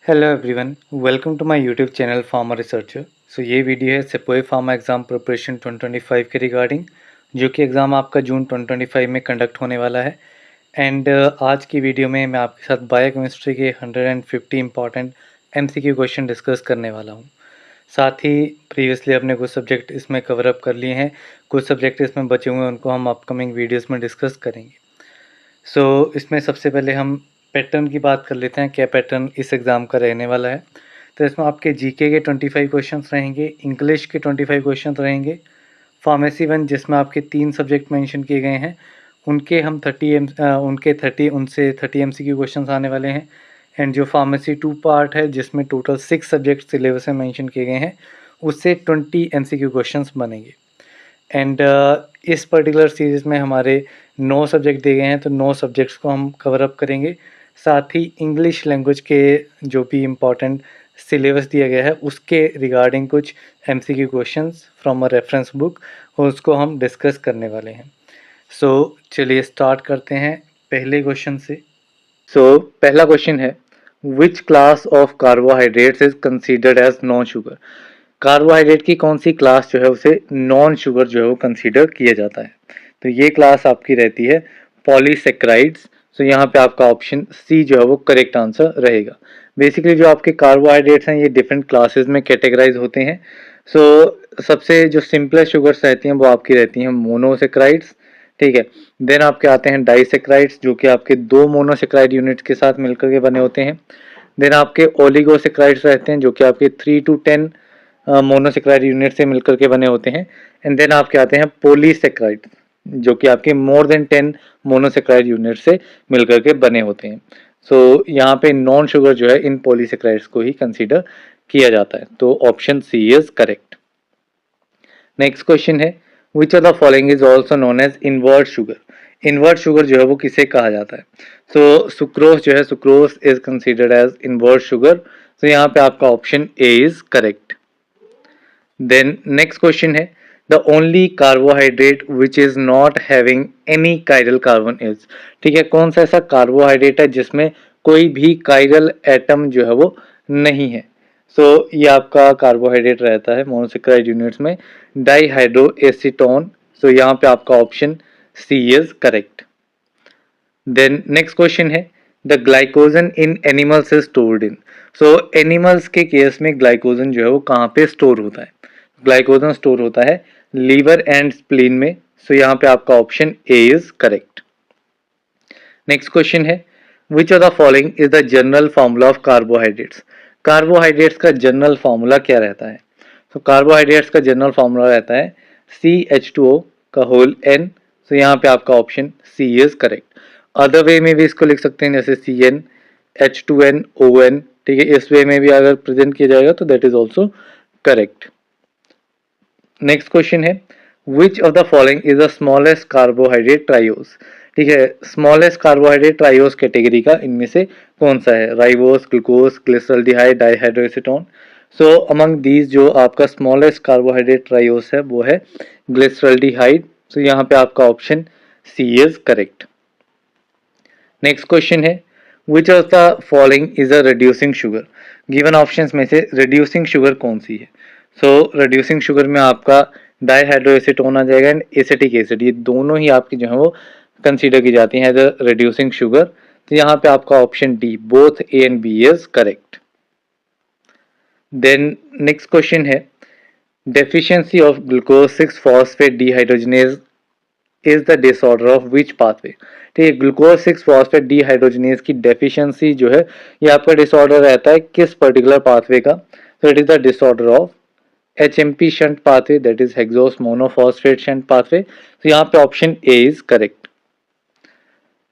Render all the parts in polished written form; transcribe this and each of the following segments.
Hello everyone, welcome to my YouTube channel farmer researcher. So ये video है sepoy pharma exam preparation 2025 के regarding, जो कि exam आपका जून 2025 में कंडक्ट होने वाला है। एंड आज की वीडियो में मैं आपके साथ बायोकेमिस्ट्री के 150 इंपॉर्टेंट एमसीक्यू क्वेश्चन डिस्कस करने वाला हूँ। साथ ही प्रीवियसली अपने कुछ सब्जेक्ट इसमें कवर अप कर लिए हैं, कुछ सब्जेक्ट इसमें बचे हुए हैं, उनको हम अपकमिंग वीडियोज़ में डिस्कस करेंगे। इसमें सबसे पहले हम पैटर्न की बात कर लेते हैं, क्या पैटर्न इस एग्ज़ाम का रहने वाला है। तो इसमें आपके जीके के 25 क्वेश्चंस रहेंगे, इंग्लिश के 25 क्वेश्चंस रहेंगे, फार्मेसी 1 जिसमें आपके 3 सब्जेक्ट मेंशन किए गए हैं, उनके हम 30 एमसीक्यू क्वेश्चंस आने वाले हैं। एंड जो फार्मेसी 2 पार्ट है जिसमें टोटल 6 सब्जेक्ट सिलेबस में मेंशन किए गए हैं, उससे 20 एमसीक्यू क्वेश्चंस बनेंगे। एंड इस पर्टिकुलर सीरीज़ में हमारे 9 सब्जेक्ट दिए गए हैं, तो 9 सब्जेक्ट्स को हम कवर अप करेंगे। साथ ही इंग्लिश लैंग्वेज के जो भी इम्पॉर्टेंट सिलेबस दिया गया है उसके रिगार्डिंग कुछ MCQ questions from a reference book, और उसको हम डिस्कस करने वाले हैं। चलिए स्टार्ट करते हैं पहले क्वेश्चन से। पहला क्वेश्चन है, which class of carbohydrates is considered as non sugar. Carbohydrate की कौन सी क्लास जो है उसे नॉन शुगर जो है वो कंसीडर किया जाता है। तो ये क्लास आपकी रहती है पॉलीसेक्राइड्स। यहाँ पे आपका ऑप्शन सी जो है वो करेक्ट आंसर रहेगा। बेसिकली जो आपके कार्बोहाइड्रेट्स हैं ये डिफरेंट क्लासेस में कैटेगराइज होते हैं। सबसे जो सिंपलेस्ट शुगर्स रहती हैं वो आपकी रहती हैं मोनोसेक्राइड्स, ठीक है। देन आपके आते हैं डाइसेक्राइड्स, जो कि आपके 2 मोनोसेक्राइड यूनिट्स के साथ मिलकर के बने होते हैं। देन आपके ओलिगोसेक्राइड्स रहते हैं, जो कि आपके 3 to 10 मोनोसेक्राइड यूनिट से मिलकर के बने होते हैं। एंड देन आपके आते हैं पॉलीसेक्राइड, जो कि आपके मोर देन 10 मोनोसेक्राइड यूनिट से मिलकर के बने होते हैं। यहाँ पे नॉन शुगर जो है इन पॉलीसेक्राइड्स को ही कंसीडर किया जाता है। तो option C is correct. Next question है, which of the following is also known as invert sugar. Invert sugar जो है वो किसे कहा जाता है। सुक्रोज जो है, sucrose is considered as invert sugar. यहाँ पे आपका option A is correct. Then next question है, the only carbohydrate which is not having any chiral carbon is. ठीक है, कौन सा ऐसा कार्बोहाइड्रेट है जिसमें कोई भी कायरल एटम जो है वो नहीं है। ये आपका कार्बोहाइड्रेट रहता है मोनोसेक्राइड यूनिट्स में डाईहाइड्रो एसीटोन। यहाँ पे आपका option C is correct. Then next question है, the glycogen in animals is stored in. Animals के केस में ग्लाइकोजन जो है वो कहाँ पे स्टोर होता है। ग्लाइकोजन स्टोर होता है लीवर एंड स्प्लीन में। यहाँ पे आपका option A is correct. Next question है, which of the following is the general formula of carbohydrates. Carbohydrates का जनरल फॉर्मूला क्या रहता है। कार्बोहाइड्रेट्स का जनरल फॉर्मूला रहता है CH2O का होल n। यहाँ पे आपका option C is correct. Other way में भी इसको लिख सकते हैं, जैसे CN H2NON, ठीक है। इस वे में भी अगर प्रेजेंट किया जाएगा तो that is also correct. Next question है, which of the following is the smallest carbohydrate triose. ठीक है, स्मॉलेस्ट कार्बोहाइड्रेट ट्राइओस कैटेगरी का इनमें से कौन सा है। Ribose, glucose, glyceraldehyde, dihydroacetone. Among these जो आपका स्मॉलेस्ट कार्बोहाइड्रेट ट्राइओस है वो है ग्लिसरॉल्डिहाइड। यहाँ पे आपका option C is correct. Next question है, which of the following is a reducing sugar. Given options में से रिड्यूसिंग शुगर कौन सी है। रिड्यूसिंग शुगर में आपका डाईहाइड्रोएसीटोन आ जाएगा एंड एसिटिक एसिड, ये दोनों ही आपकी जो है वो कंसीडर की जाती है एज अ रिड्यूसिंग शुगर। तो यहाँ पे आपका option D both A and B is correct. Then next question है, deficiency of glucose 6 phosphate dehydrogenase is the disorder of which pathway. ठीक है, ग्लूकोज 6 फॉस्फेट डिहाइड्रोजनेज की डेफिशिएंसी जो है ये आपका डिसऑर्डर रहता है किस पर्टिकुलर पाथवे का। तो it is the disorder of HMP shunt pathway, that is hexose monophosphate shunt pathway। तो यहाँ पे option A is correct.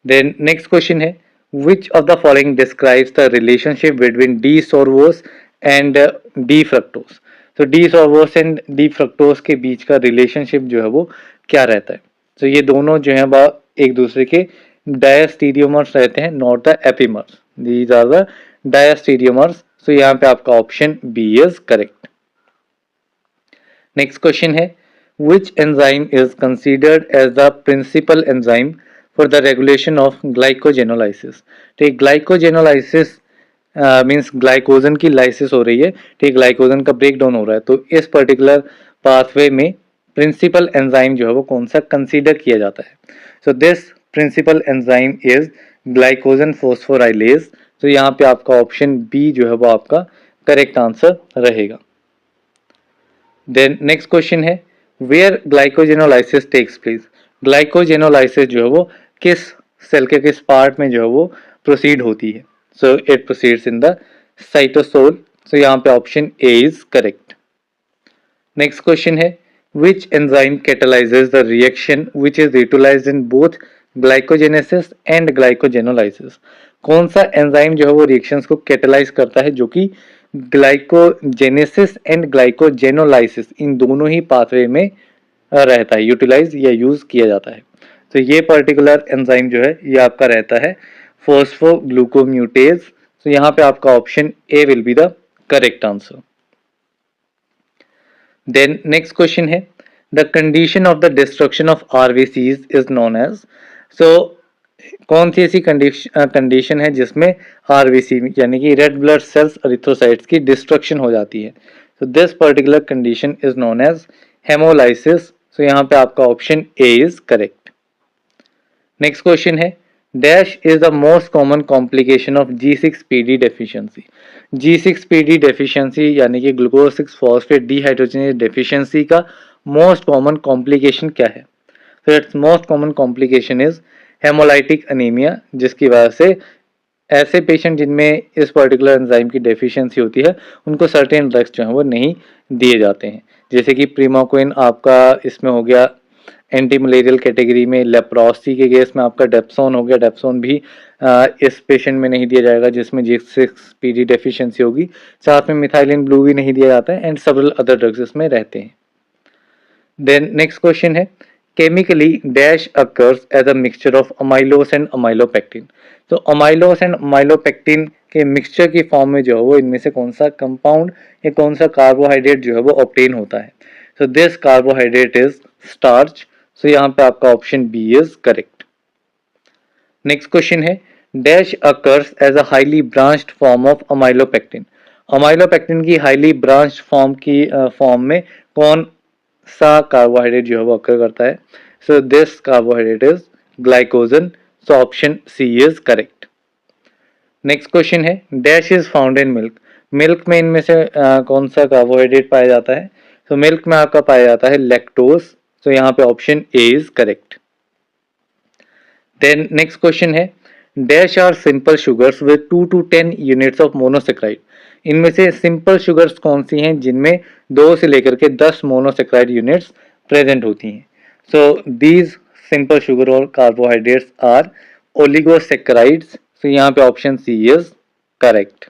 Then next question है, which of the following describes the relationship between D sorbose and D fructose। तो D sorbose and D fructose के बीच का relationship जो है वो क्या रहता है। तो ये दोनों जो है एक दूसरे के डायस्टीरियोमर्स रहते हैं, not the epimers. These are the diastereomers. तो यहाँ पे आपका option B is correct. Next question है, which enzyme is considered as the principal enzyme for the regulation of glycogenolysis। तो ग्लाइकोजेनोलाइसिस मीन्स ग्लाइकोजन की लाइसिस हो रही है, ठीक, ग्लाइकोजन का ब्रेक डाउन हो रहा है, तो इस पर्टिकुलर पाथवे में प्रिंसिपल एंजाइम जो है वो कौन सा कंसीडर किया जाता है? So this principal enzyme is glycogen phosphorylase. तो यहाँ पे आपका ऑप्शन बी जो है वो आपका करेक्ट आंसर रहेगा। देन नेक्स्ट क्वेश्चन है, where glycogenolysis takes place. Glycogenolysis जो है वो किस सेल के किस पार्ट में जो है वो प्रोसीड होती है? So it proceeds in the cytosol. So यहाँ पे option A is correct. Next question है, which enzyme catalyses the reaction which is utilised in both glycogenesis and glycogenolysis. कौन सा एंजाइम जो है वो रिएक्शंस को कैटालाइज करता है जो कि ग्लाइकोजेनेसिस एंड ग्लाइकोजेनोलाइसिस इन दोनों ही पाथवे में रहता है, यूटिलाइज या यूज किया जाता है? तो ये पर्टिकुलर एंजाइम जो है ये आपका रहता है फोस्फोग्लूकोम्यूटेज। तो यहाँ पे आपका option A will be the correct answer. Then next question है, the condition of the destruction of RBCs is known as. So कौन सी ऐसी कंडीशन है जिसमें आरबीसी यानी कि रेड ब्लड सेल्स एरिथ्रोसाइट्स की डिस्ट्रक्शन हो जाती है? So this particular condition is known as haemolysis. So यहाँ पे आपका option A is correct. Next question है, dash is the most common complication of G6PD deficiency. G6PD deficiency यानी कि ग्लूकोज 6 फॉस्फेट डिहाइड्रोजनेज डेफिशिएंसी का मोस्ट कॉमन कॉम्प्लिकेशन क्या है? So its most common complication is haemolytic anaemia, जिसकी वजह से ऐसे पेशेंट जिनमें इस पर्टिकुलर एंजाइम की डेफिशिएंसी होती है उनको सर्टेन ड्रग्स जो है वो नहीं दिए जाते हैं, जैसे कि प्रीमोक्विन आपका इसमें हो गया एंटी मलेरियल कैटेगरी में, लेप्रोसी के केस में आपका डेप्सोन हो गया, डेप्सोन भी इस पेशेंट में नहीं दिया जाएगा जिसमें G6PD डेफिशिएंसी होगी, साथ में मिथाइलिन ब्लू भी नहीं दिया जाता है एंड सेवरल अदर ड्रग्स इसमें रहते हैं। देन नेक्स्ट क्वेश्चन है, chemically dash occurs as a mixture of amylose and amylopectin। तो amylose and amylopectin के मिक्सचर की फॉर्म में जो है वो इनमें से कौन सा कंपाउंड या कौन सा कार्बोहाइड्रेट जो है वो ऑब्टेन होता है? So this carbohydrate is starch. So यहाँ पे आपका option B is correct. Next question है, dash occurs as a highly branched form of amylopectin. Amylopectin की हाईली ब्रांच्ड फॉर्म की फॉर्म में कौन सा कार्बोहाइड्रेट जो है वो अकर करता है? So this carbohydrate is glycogen. So option C is correct. Next question है, dash is found in milk. Milk में इनमें से कौन सा कार्बोहाइड्रेट पाया जाता है? तो मिल्क में आपका पाया जाता है लैक्टोज। तो यहाँ पे option A is correct. Then next question है, dash are simple sugars with 2 to 10 units of monosaccharide. इनमें से सिंपल शुगर्स कौन सी हैं जिनमें 2 से लेकर के 10 मोनोसेक्राइड यूनिट्स प्रेजेंट होती हैं? सो दीज सिंपल शुगर और कार्बोहाइड्रेट्स आर ओलिगोसेक्राइड्स। तो यहाँ पे option C is correct.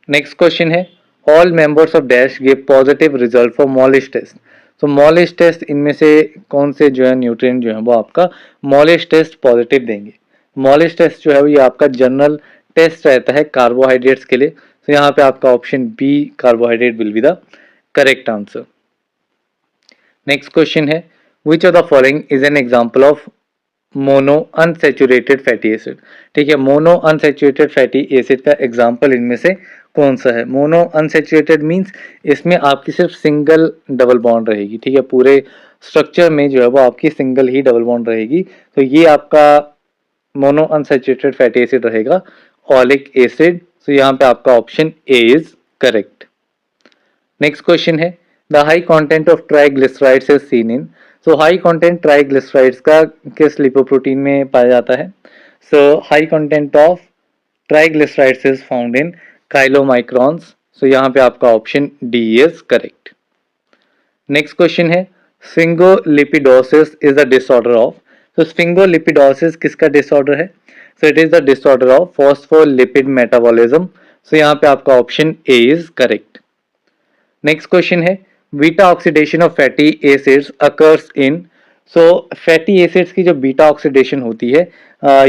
Next question है, all members of dash give positive result for Molisch test. तो मॉलिश टेस्ट इनमें से कौन से जो है न्यूट्रिएंट जो है वो आपका मॉलिश टेस्ट पॉजिटिव देंगे? मॉलिश टेस्ट जो है ये आपका जनरल टेस्ट रहता है कार्बोहाइड्रेट्स के लिए। तो यहाँ पे आपका option B carbohydrate will be the correct answer. Next question है, which of the following is an example of mono unsaturated fatty acid. ठीक है, मोनो अनसैचुरेटेड फैटी एसिड का एग्जांपल इनमें से कौन सा है? मोनो अनसैचुरेटेड मींस इसमें आपकी सिर्फ सिंगल डबल बॉन्ड रहेगी। ठीक है, पूरे स्ट्रक्चर में जो है वो आपकी सिंगल ही डबल बॉन्ड रहेगी। तो ये आपका मोनो अनसैचुरेटेड फैटी एसिड रहेगा ओलिक एसिड। तो यहाँ पे आपका option A is correct. Next question है, the high content of triglycerides is seen in. So high content triglycerides का किस लिपोप्रोटीन में पाया जाता है? So high content of triglycerides is found in chylomicrons. So यहाँ पे आपका option D is correct. Next question है, sphingolipidosis is the disorder of. तो स्फिंगोलिपिडोसिस किसका डिसऑर्डर है? So it is the disorder of phospholipid metabolism. So यहाँ पे आपका option A is correct. Next question है, beta oxidation of fatty acids occurs in. So fatty acids की जो beta oxidation होती है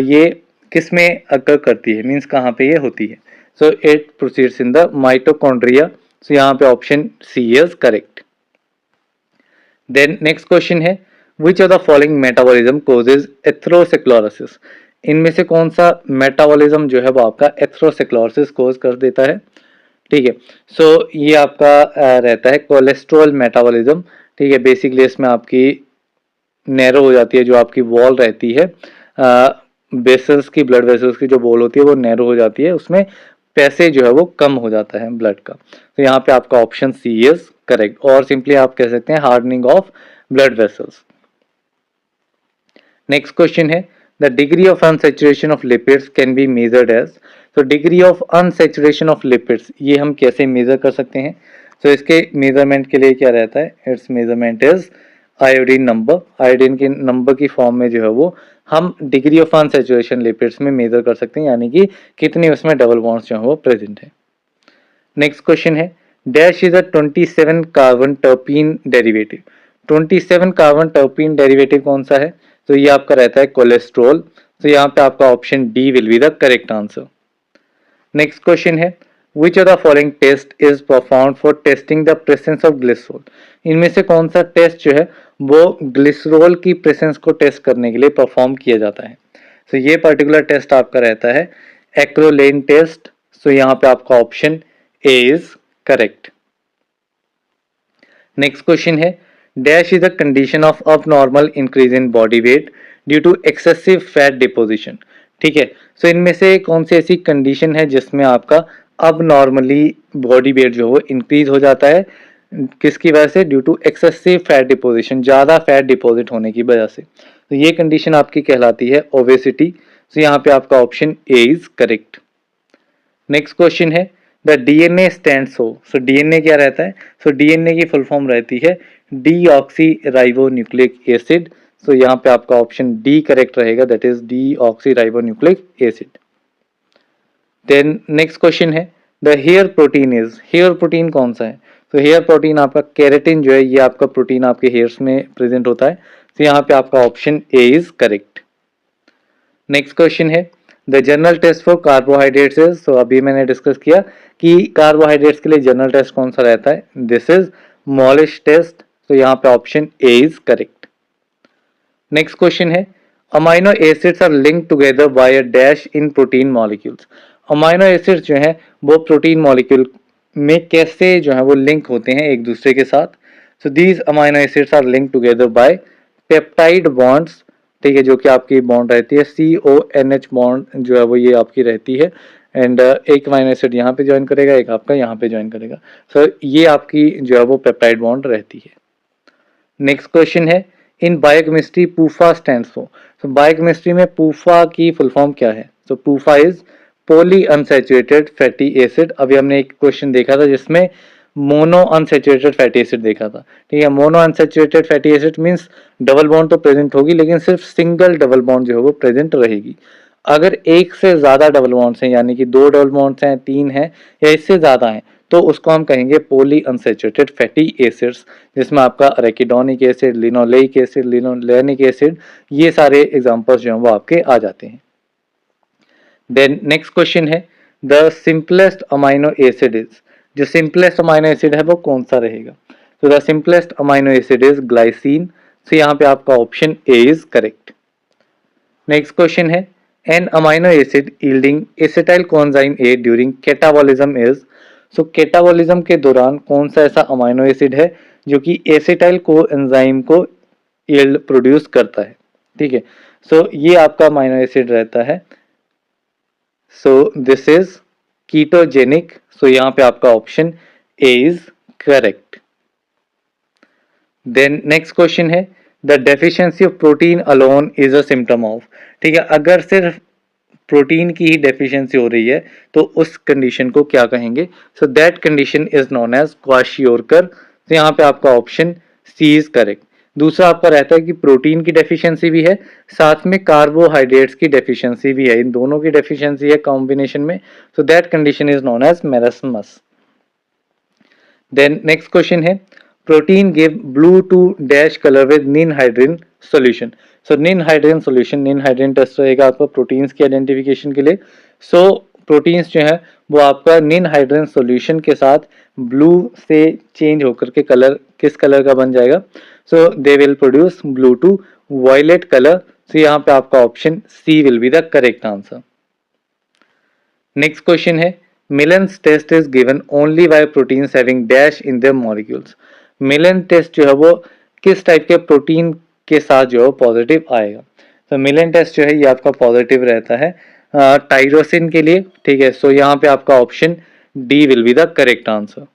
ये किस में अकर करती है, मींस कहाँ पे ये होती है? So it proceeds in the mitochondria. So यहाँ पे option C is correct. Then next question है, which of the following metabolism causes atherosclerosis. इनमें से कौन सा मेटाबॉलिज्म जो है वो आपका एथेरोस्क्लेरोसिस कोज कर देता है, ठीक है। सो ये आपका रहता है कोलेस्ट्रॉल मेटाबॉलिज्म, ठीक है। बेसिकली इसमें आपकी नैरो हो जाती है, जो आपकी वॉल रहती है वेसल्स की, ब्लड वेसल्स की जो वॉल होती है वो नैरो हो जाती है, उसमें पैसे जो है वो कम हो जाता है ब्लड का। तो यहाँ पे आपका ऑप्शन सी इज करेक्ट, और सिंपली आप कह सकते हैं hardening of blood vessels. Next question है the degree of unsaturation of lipids can be measured as. तो degree of unsaturation of lipids ये हम कैसे मेजर कर सकते हैं? तो इसके मेजरमेंट के लिए क्या रहता है, it's measurement is iodine number. Iodine के नंबर की फॉर्म में जो है वो हम डिग्री ऑफ अनसैचुरेशन लिपिड्स में मेजर कर सकते हैं, यानी कि कितने उसमें डबल बॉन्ड्स जो है वो प्रेजेंट है। नेक्स्ट क्वेश्चन है dash is a 27 carbon terpene derivative. 27 carbon terpene derivative कौन सा है? तो ये आपका रहता है कोलेस्ट्रॉल। तो यहाँ पे आपका option D will be the correct answer. Next question है which of the following test is performed for testing the presence of glycerol. इनमें से कौन सा टेस्ट जो है वो ग्लिसरॉल की प्रेजेंस को टेस्ट करने के लिए परफॉर्म किया जाता है? तो ये पर्टिकुलर टेस्ट आपका रहता है एक्रोलेन टेस्ट। सो यहाँ पे आपका option A is correct. Next question है dash is the condition of abnormal increase in body weight due to excessive fat deposition, ठीक है। सो इनमें से कौन सी ऐसी कंडीशन है जिसमें आपका अब नॉर्मली बॉडी वेट जो है वो इंक्रीज हो जाता है, किसकी वजह से? Due to excessive fat deposition, ज़्यादा फैट डिपॉजिट होने की वजह से। तो ये कंडीशन आपकी कहलाती है ओबेसिटी। तो यहाँ पे आपका option A is correct. Next question है the DNA stands for. So DNA क्या रहता है? सो डीएनए की फुल फॉर्म रहती है deoxy ribo nucleic acid. So यहाँ पे आपका ऑप्शन डी करेक्ट रहेगा, that is deoxy ribo nucleic acid. Then next question है the hair protein is. Hair protein कौन सा है? तो हेयर प्रोटीन आपका केराटिन जो है, ये आपका प्रोटीन आपके हेयर्स में प्रेजेंट होता है। तो यहाँ पे आपका option A is correct. Next question है the general test for carbohydrates is. तो अभी मैंने डिस्कस किया कि कार्बोहाइड्रेट्स के लिए जनरल टेस्ट कौन सा रहता है, दिस इज मॉलिश टेस्ट। तो यहाँ पे option A is correct. Next question है amino acids are linked together by a dash in protein molecules. Amino acids जो है वो प्रोटीन मॉलिक्यूल में कैसे जो है वो लिंक होते हैं एक दूसरे के साथ? So these amino acids are linked together by peptide bonds, ठीक है, जो कि आपकी बॉन्ड रहती है CONH बॉन्ड जो है वो ये आपकी रहती है। एंड एक अमाइनो एसिड यहाँ पे ज्वाइन करेगा, एक आपका यहाँ पे ज्वाइन करेगा। सो ये आपकी जो है वो पेप्टाइड बॉन्ड रहती है। नेक्स्ट क्वेश्चन है in biochemistry PUFA stands for. तो बायोकेमिस्ट्री में पूफा की फुल फॉर्म क्या है? तो PUFA is poly unsaturated fatty acid. अभी हमने एक क्वेश्चन देखा था जिसमें मोनो अनसैचुरेटेड फैटी एसिड देखा था, ठीक है। Mono unsaturated fatty acid means double bond तो प्रेजेंट होगी, लेकिन सिर्फ सिंगल डबल बॉन्ड जो है वो प्रेजेंट रहेगी। अगर एक से ज्यादा डबल बॉन्ड्स हैं, यानी कि 2 डबल बॉन्ड्स हैं, 3 हैं या इससे ज्यादा हैं, तो उसको हम कहेंगे पॉली अनसैचुरेटेड फैटी एसिड्स, जिसमें आपका arachidonic acid, linoleic acid, linolenic acid, ये सारे एग्जांपल्स जो हैं वो आपके आ जाते हैं। देन नेक्स्ट क्वेश्चन है the simplest amino acid is. जो सिंपलेस्ट अमाइनो एसिड है वो कौन सा रहेगा? तो the simplest amino acid is glycine. तो यहाँ पे आपका option A is correct. Next question है an amino acid yielding acetyl coenzyme A during catabolism is. So catabolism के दौरान कौन सा ऐसा अमाइनो एसिड है जो कि एसिटाइल कोएंजाइम को यील्ड प्रोड्यूस करता है, ठीक है। सो ये आपका अमाइनो एसिड रहता है, so this is ketogenic. So यहाँ पे आपका option A is correct. Then next question है the deficiency of protein alone is a symptom of. ठीक है, अगर सिर्फ प्रोटीन की ही डेफिशिएंसी हो रही है तो उस कंडीशन को क्या कहेंगे? So that condition is known as kwashiorkor. तो यहाँ पे आपका ऑप्शन सी इज करेक्ट। दूसरा आपका रहता है कि प्रोटीन की डेफिशिएंसी भी है, साथ में कार्बोहाइड्रेट्स की डेफिशिएंसी भी है, इन दोनों की डेफिशिएंसी है कॉम्बिनेशन में। So that condition is known as marasmus. Then next question है protein give blue to dash colour with ninhydrin solution. So ninhydrin solution, ninhydrin test रहेगा आपका प्रोटीन्स की आइडेंटिफिकेशन के लिए। सो प्रोटीन्स जो है वो आपका निनहाइड्रिन सॉल्यूशन के साथ ब्लू से चेंज होकर के कलर किस कलर का बन जाएगा? So they will produce blue to violet colour. So यहाँ पे आपका option C will be the correct answer. Next question है Millon's test is given only by proteins having dash in their molecules. Millon test जो है वो किस type के protein के साथ जो है पॉजिटिव आएगा। तो मिलन टेस्ट जो है ये आपका पॉजिटिव रहता है टाइरोसिन के लिए, ठीक है। सो यहाँ पे आपका option D will be the correct answer.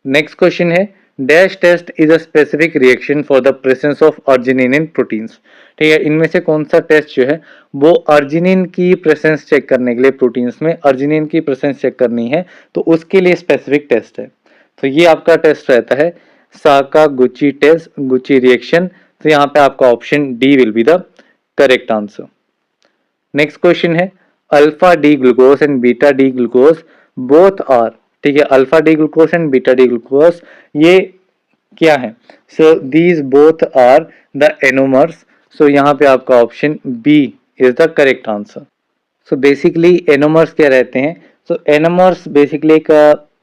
Next question है dash test is a specific reaction for the presence of arginine in proteins. ठीक है, इनमें से कौन सा टेस्ट जो है वो अर्जिनिन की प्रेजेंस चेक करने के लिए, प्रोटीन्स में अर्जिनिन की प्रेजेंस चेक करनी है तो उसके लिए स्पेसिफिक टेस्ट है। तो ये आपका टेस्ट रहता है साकागुची टेस्ट, गुची रिएक्शन। तो यहाँ पे आपका option D will be the correct answer. Next question है alpha D glucose and beta D glucose both are, ठीक है, alpha D glucose and beta D glucose ये क्या है। So these both are the anomers. So यहाँ पे आपका option B is the correct answer. So basically anomers क्या रहते हैं। सो एनोमर्स बेसिकली एक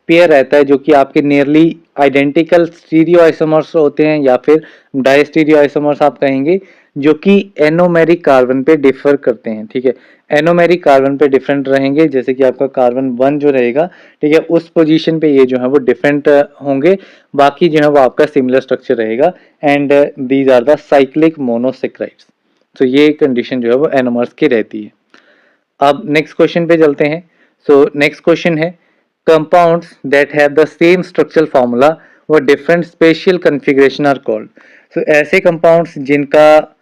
पेयर रहता है जो कि आपके नियरली आइडेंटिकल स्टीरियो आइसोमर्स होते हैं या फिर डायस्टीरियो आइसोमर्स आप कहेंगे, जो कि एनोमेरिक कार्बन पे डिफर करते हैं, ठीक है। एनोमेरिक कार्बन पे डिफरेंट रहेंगे, जैसे कि आपका कार्बन 1 जो रहेगा, ठीक है, उस पोजीशन पे ये जो है वो डिफरेंट होंगे, बाकी जो है वो आपका सिमिलर स्ट्रक्चर रहेगा। And these are the cyclic monosaccharides. तो ये कंडीशन जो है वो एनोमर्स की रहती है। अब नेक्स्ट क्वेश्चन पे चलते हैं। सो नेक्स्ट क्वेश्चन है compounds that have the same structural formula व different spatial configuration are called. So ऐसे कंपाउंड्स जिनका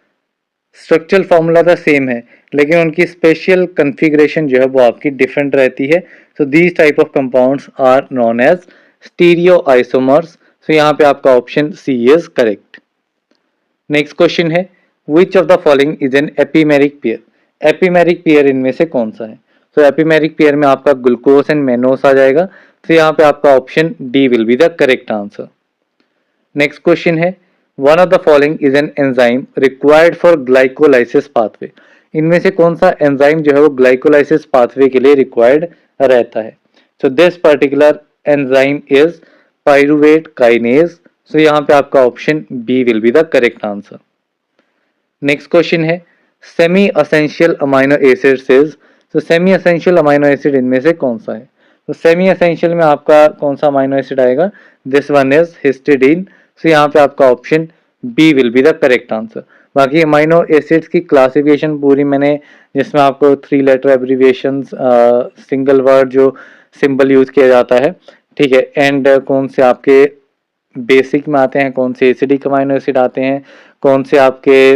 स्ट्रक्चरल फार्मूला तो सेम है लेकिन उनकी स्पेशल कॉन्फ़िगरेशन जो है वो आपकी डिफरेंट रहती है। So these type of compounds are known as stereo isomers. So यहाँ पे आपका option C is correct. Next question है which of the following is an epimeric pair. Epimeric pair इनमें से कौन सा है। तो एपीमेरिक पेयर में आपका ग्लूकोज एंड मेनोस आ जाएगा। तो यहाँ पे आपका option D will be the correct answer. Next question है one of the following is an enzyme required for glycolysis pathway. इनमें से कौन सा एंजाइम जो है वो ग्लाइकोलाइसिस पाथवे के लिए रिक्वायर्ड रहता है। So this particular enzyme is pyruvate kinase. So यहाँ पे आपका option B will be the correct answer. Next question है semi essential amino acids is. तो सेमी असेंशियल अमाइनो एसिड इनमें से कौन सा है। तो सेमी असेंशियल में आपका कौन सा अमाइनो एसिड आएगा, this one is histidine. So यहाँ पे आपका option B will be the correct answer. बाकी अमाइनो एसिड्स की क्लासिफिकेशन पूरी मैंने, जिसमें आपको 3 लेटर एब्रीविएशन, सिंगल वर्ड जो सिंबल यूज किया जाता है, ठीक है, एंड कौन से आपके बेसिक में आते हैं, कौन से एसिडिक अमाइनो एसिड आते हैं, कौन से आपके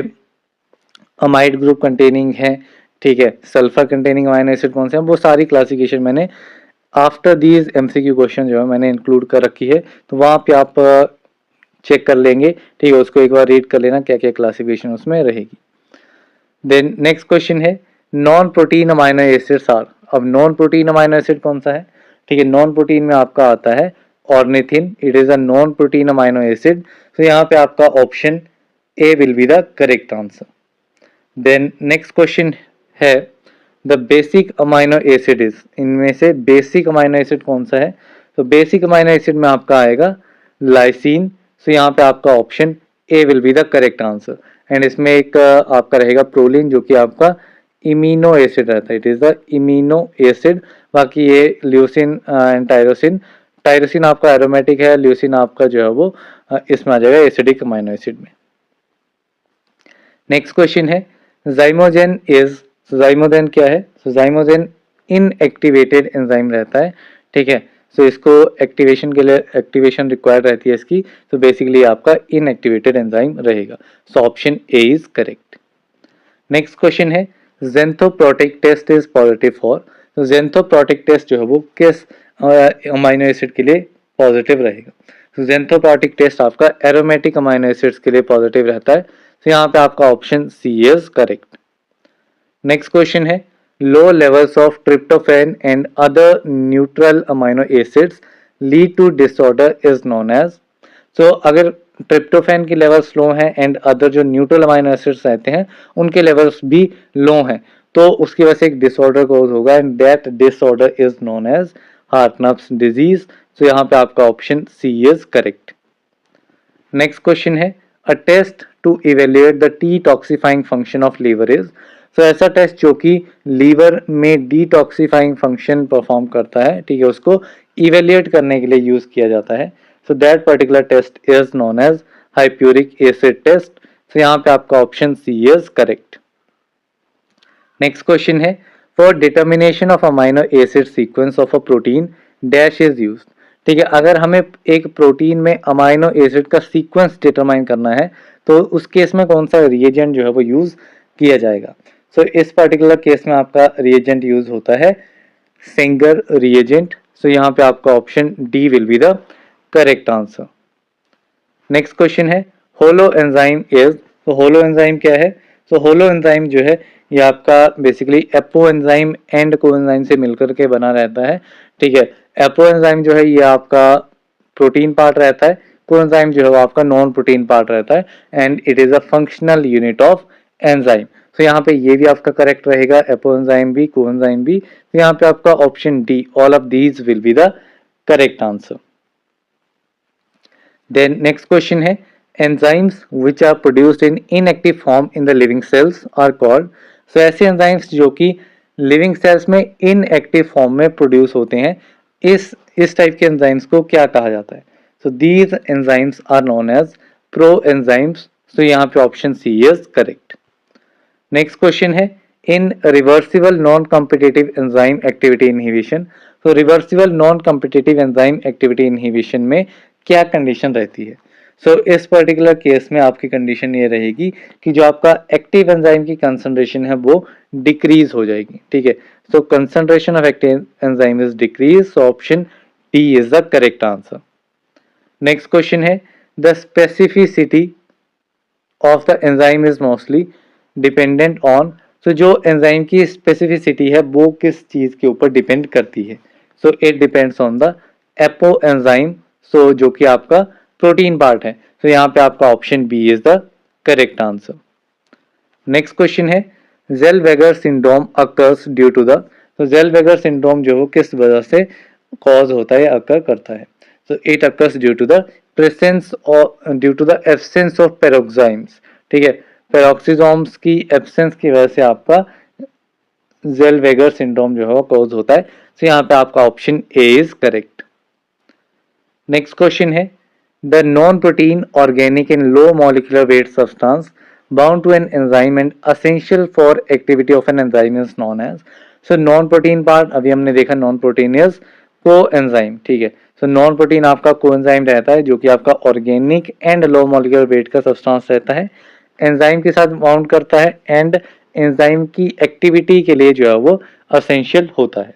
अमाइड ग्रुप कंटेनिंग है, ठीक है, सल्फर कंटेनिंग अमाइनो एसिड कौन से हैं, वो सारी क्लासिफिकेशन मैंने आफ्टर दीज एमसीक्यू क्वेश्चन जो है मैंने इंक्लूड कर रखी है। तो वहाँ पे आप चेक कर लेंगे, ठीक है, उसको एक बार रीड कर लेना क्या क्या क्लासिफिकेशन उसमें रहेगी। देन नेक्स्ट क्वेश्चन है non protein amino acids are. अब नॉन प्रोटीन अमाइनो एसिड कौन सा है, ठीक है, नॉन प्रोटीन में आपका आता है ornithine, it is a non protein amino acid. तो यहाँ पे आपका option A will be the correct answer. Then next question है the basic amino acid is. इनमें से बेसिक अमाइनो एसिड कौन सा है। तो बेसिक अमाइनो एसिड में आपका आएगा लाइसिन। सो यहाँ पे आपका option A will be the correct answer. And इसमें एक आपका रहेगा प्रोलिन जो कि आपका इमीनो एसिड रहता है, इट इज द इमीनो एसिड। बाकी ये ल्यूसिन एंड टायरोसिन, टायरोसिन आपका एरोमेटिक है, ल्यूसिन आपका जो है वो इसमें आ जाएगा एसिडिक अमाइनो एसिड में। नेक्स्ट क्वेश्चन है ज़ाइमोजेन इज। ज़ाइमोजेन क्या है। तो ज़ाइमोजेन इनएक्टिवेटेड एंजाइम रहता है, ठीक है। सो इसको एक्टिवेशन के लिए एक्टिवेशन रिक्वायर्ड रहती है इसकी, तो बेसिकली आपका इनएक्टिवेटेड एंजाइम रहेगा। सो option A is correct. Next question है ज़ेंथोप्रोटिक टेस्ट इज पॉजिटिव फॉर। तो ज़ेंथोप्रोटिक टेस्ट जो है वो किस अमाइनो एसिड के लिए पॉजिटिव रहेगा। तो ज़ेंथोप्रोटिक टेस्ट आपका एरोमेटिक अमाइनो एसिड्स के लिए पॉजिटिव रहता है। तो यहाँ पे आपका option C is correct. Next question है low levels of tryptophan and other neutral amino acids lead to disorder is known as. So अगर ट्रिप्टोफैन की लेवल्स लो हैं एंड अदर जो न्यूट्रल अमाइनो एसिड्स रहते हैं उनके लेवल्स भी लो हैं, तो उसकी वजह से एक डिसऑर्डर कोज होगा and that disorder is known as Hartnup's disease. So यहाँ पे आपका option C is correct. Next question है a test to evaluate the detoxifying function of liver is. So ऐसा टेस्ट जो कि लीवर में डिटॉक्सिफाइंग फंक्शन परफॉर्म करता है, ठीक है, उसको इवेल्युएट करने के लिए यूज किया जाता है। So that particular test is known as hippuric acid test. So यहाँ पे आपका option C is correct. Next question है, for determination of amino acid sequence of a protein dash is used. ठीक है, अगर हमें एक प्रोटीन में अमाइनो एसिड का सीक्वेंस डिटरमाइन करना है तो उस केस में कौन सा रिएजेंट जो है वो यूज किया जाएगा। सो इस पर्टिकुलर केस में आपका रिएजेंट यूज होता है सेंगर रिएजेंट। सो यहाँ पे आपका option D will be the correct answer. Next question है, होलो एंजाइम इज। तो होलो एंजाइम क्या है। तो होलो एंजाइम जो है ये आपका बेसिकली एपो एंजाइम एंड को एंजाइम से मिलकर के बना रहता है। ठीक है, एपो एंजाइम जो है ये आपका प्रोटीन पार्ट रहता है, को एंजाइम जो है वो आपका नॉन प्रोटीन पार्ट रहता है and it is a functional unit of enzyme. तो यहाँ पे ये भी आपका करेक्ट रहेगा, एपो एंजाइम भी, को एंजाइम भी। तो यहाँ पे आपका option D, all of these will be the correct answer. Then next question है, enzymes which are produced in inactive form in the living cells are called। So ऐसे enzymes जो कि living cells में inactive form में produce होते हैं, इस type के enzymes को क्या कहा जाता है। So these enzymes are known as proenzymes। So यहाँ पे option C is correct। Next question है, in reversible non competitive enzyme activity inhibition. तो reversible non competitive enzyme activity inhibition में क्या कंडीशन रहती है। सो इस पर्टिकुलर केस में आपकी कंडीशन ये रहेगी कि जो आपका एक्टिव एंजाइम की कंसंट्रेशन है वो डिक्रीज हो जाएगी। ठीक है, so concentration of active enzyme is decrease. So option D is the correct answer. Next question है, the specificity of the enzyme is mostly dependent on. तो जो एंजाइम की स्पेसिफिसिटी है वो किस चीज के ऊपर डिपेंड करती है। So it depends on the apo enzyme. So जो कि आपका प्रोटीन पार्ट है। तो यहाँ पे आपका option B is the correct answer. Next question है, Zellweger syndrome occurs due to the. तो ज़ेलवेगर सिंड्रोम जो किस वजह से कॉज होता है, अकर करता है। So it occurs due to the presence और due to the absence of peroxisomes. ठीक है, पेरोक्सिसोम्स की एब्सेंस की वजह से आपका ज़ेलवेगर सिंड्रोम जो है वो कॉज होता है। तो यहाँ पे आपका option A is correct. Next question है, the non protein organic in low molecular weight substance bound to an enzyme and essential for activity of an enzyme is known as. So non protein part अभी हमने देखा, non protein is coenzyme. ठीक है, सो non protein आपका को enzyme रहता है जो कि आपका organic and low molecular wait का सब्सटेंस रहता है, एंजाइम के साथ बाउंड करता है एंड एंजाइम की एक्टिविटी के लिए जो है वो असेंशियल होता है।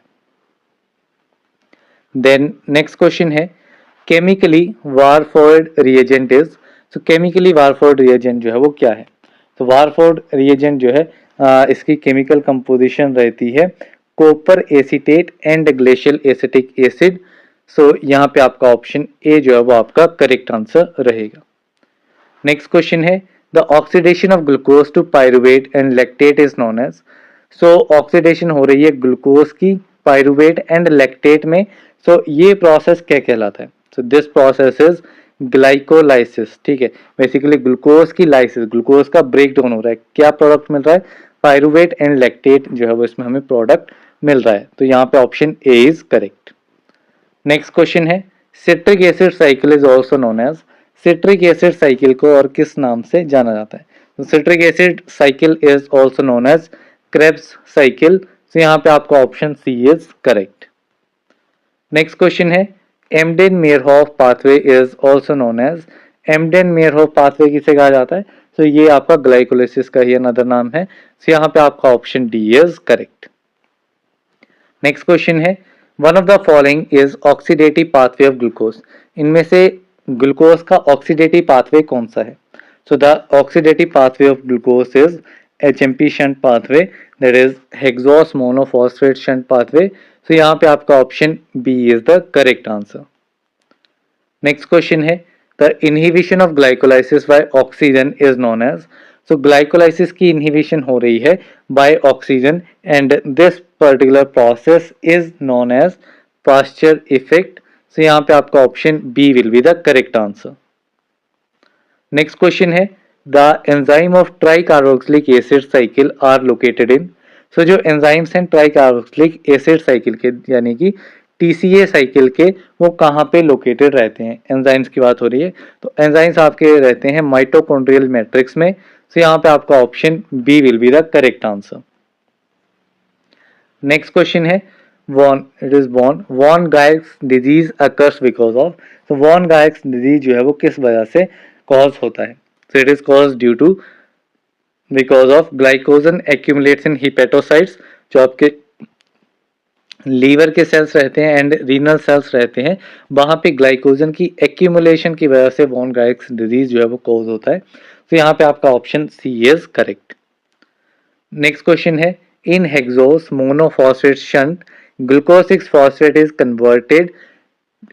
देन नेक्स्ट क्वेश्चन है, केमिकली वारफोर्ड रिएजेंट इज। तो केमिकली वारफोर्ड रिएजेंट जो है वो क्या है। तो वारफोर्ड रिएजेंट जो है इसकी केमिकल कंपोजिशन रहती है copper acetate and glacial acetic acid. So यहाँ पे आपका ऑप्शन ए जो है वो आपका करेक्ट आंसर रहेगा। नेक्स्ट क्वेश्चन है, the oxidation of glucose to pyruvate and lactate is known as. So oxidation हो रही है ग्लूकोज की पायरुवेट एंड लैक्टेट में। सो ये प्रोसेस क्या कहलाता है। So this process is glycolysis. ठीक है, बेसिकली ग्लूकोज की लाइसिस, ग्लूकोज का ब्रेक डाउन हो रहा है, क्या प्रोडक्ट मिल रहा है, पायरुवेट एंड लैक्टेट जो है वो इसमें हमें प्रोडक्ट मिल रहा है। तो यहाँ पे option A is correct. Next question है, citric acid cycle is also known as. Citric acid cycle को और किस नाम से जाना जाता है। तो citric acid cycle is also known as Krebs cycle. तो यहाँ पे आपका option C is correct. Next question है, Embden Meyerhof pathway is also known as. Embden Meyerhof pathway किसे कहा जाता है। तो ये आपका ग्लाइकोलाइसिस का ही अनदर नाम है। तो यहाँ पे आपका option D is correct. Next question है, one of the following is oxidative pathway of glucose. इनमें से ग्लूकोज का ऑक्सीडेटिव पाथवे कौन सा है। So the oxidative pathway of glucose is HMP shunt pathway, that is hexose monophosphate shunt pathway. So यहाँ पे आपका option B is the correct answer. Next question है, the inhibition of glycolysis by oxygen is known as. So glycolysis की inhibition हो रही है by oxygen and this particular process is known as Pasteur effect. So यहाँ पे आपका option B will be the correct answer. Next question है, The enzyme of tricarboxylic acid cycle are located in. So जो enzymes हैं tricarboxylic acid cycle के यानी कि TCA cycle के वो कहाँ पे लोकेटेड रहते हैं, एंजाइम्स की बात हो रही है। तो एंजाइम्स आपके रहते हैं माइटोकॉन्ड्रियल मैट्रिक्स में। तो यहाँ पे आपका option B will be the correct answer. Next question है von Gierke's disease occurs because of. तो वॉन गायक्स डिजीज जो है वो किस वजह से कॉज होता है? So it is caused due to because of glycogen accumulates in hepatocytes, जो आपके लीवर के सेल्स रहते हैं एंड रीनल सेल्स रहते हैं, वहां पे ग्लाइकोजन की एक्यूमुलेशन की वजह से वॉन गायक्स डिजीज जो है वो कॉज होता है। तो यहाँ पे आपका option C is correct. Next question है in hexose monophosphate shunt glucose 6 phosphate is converted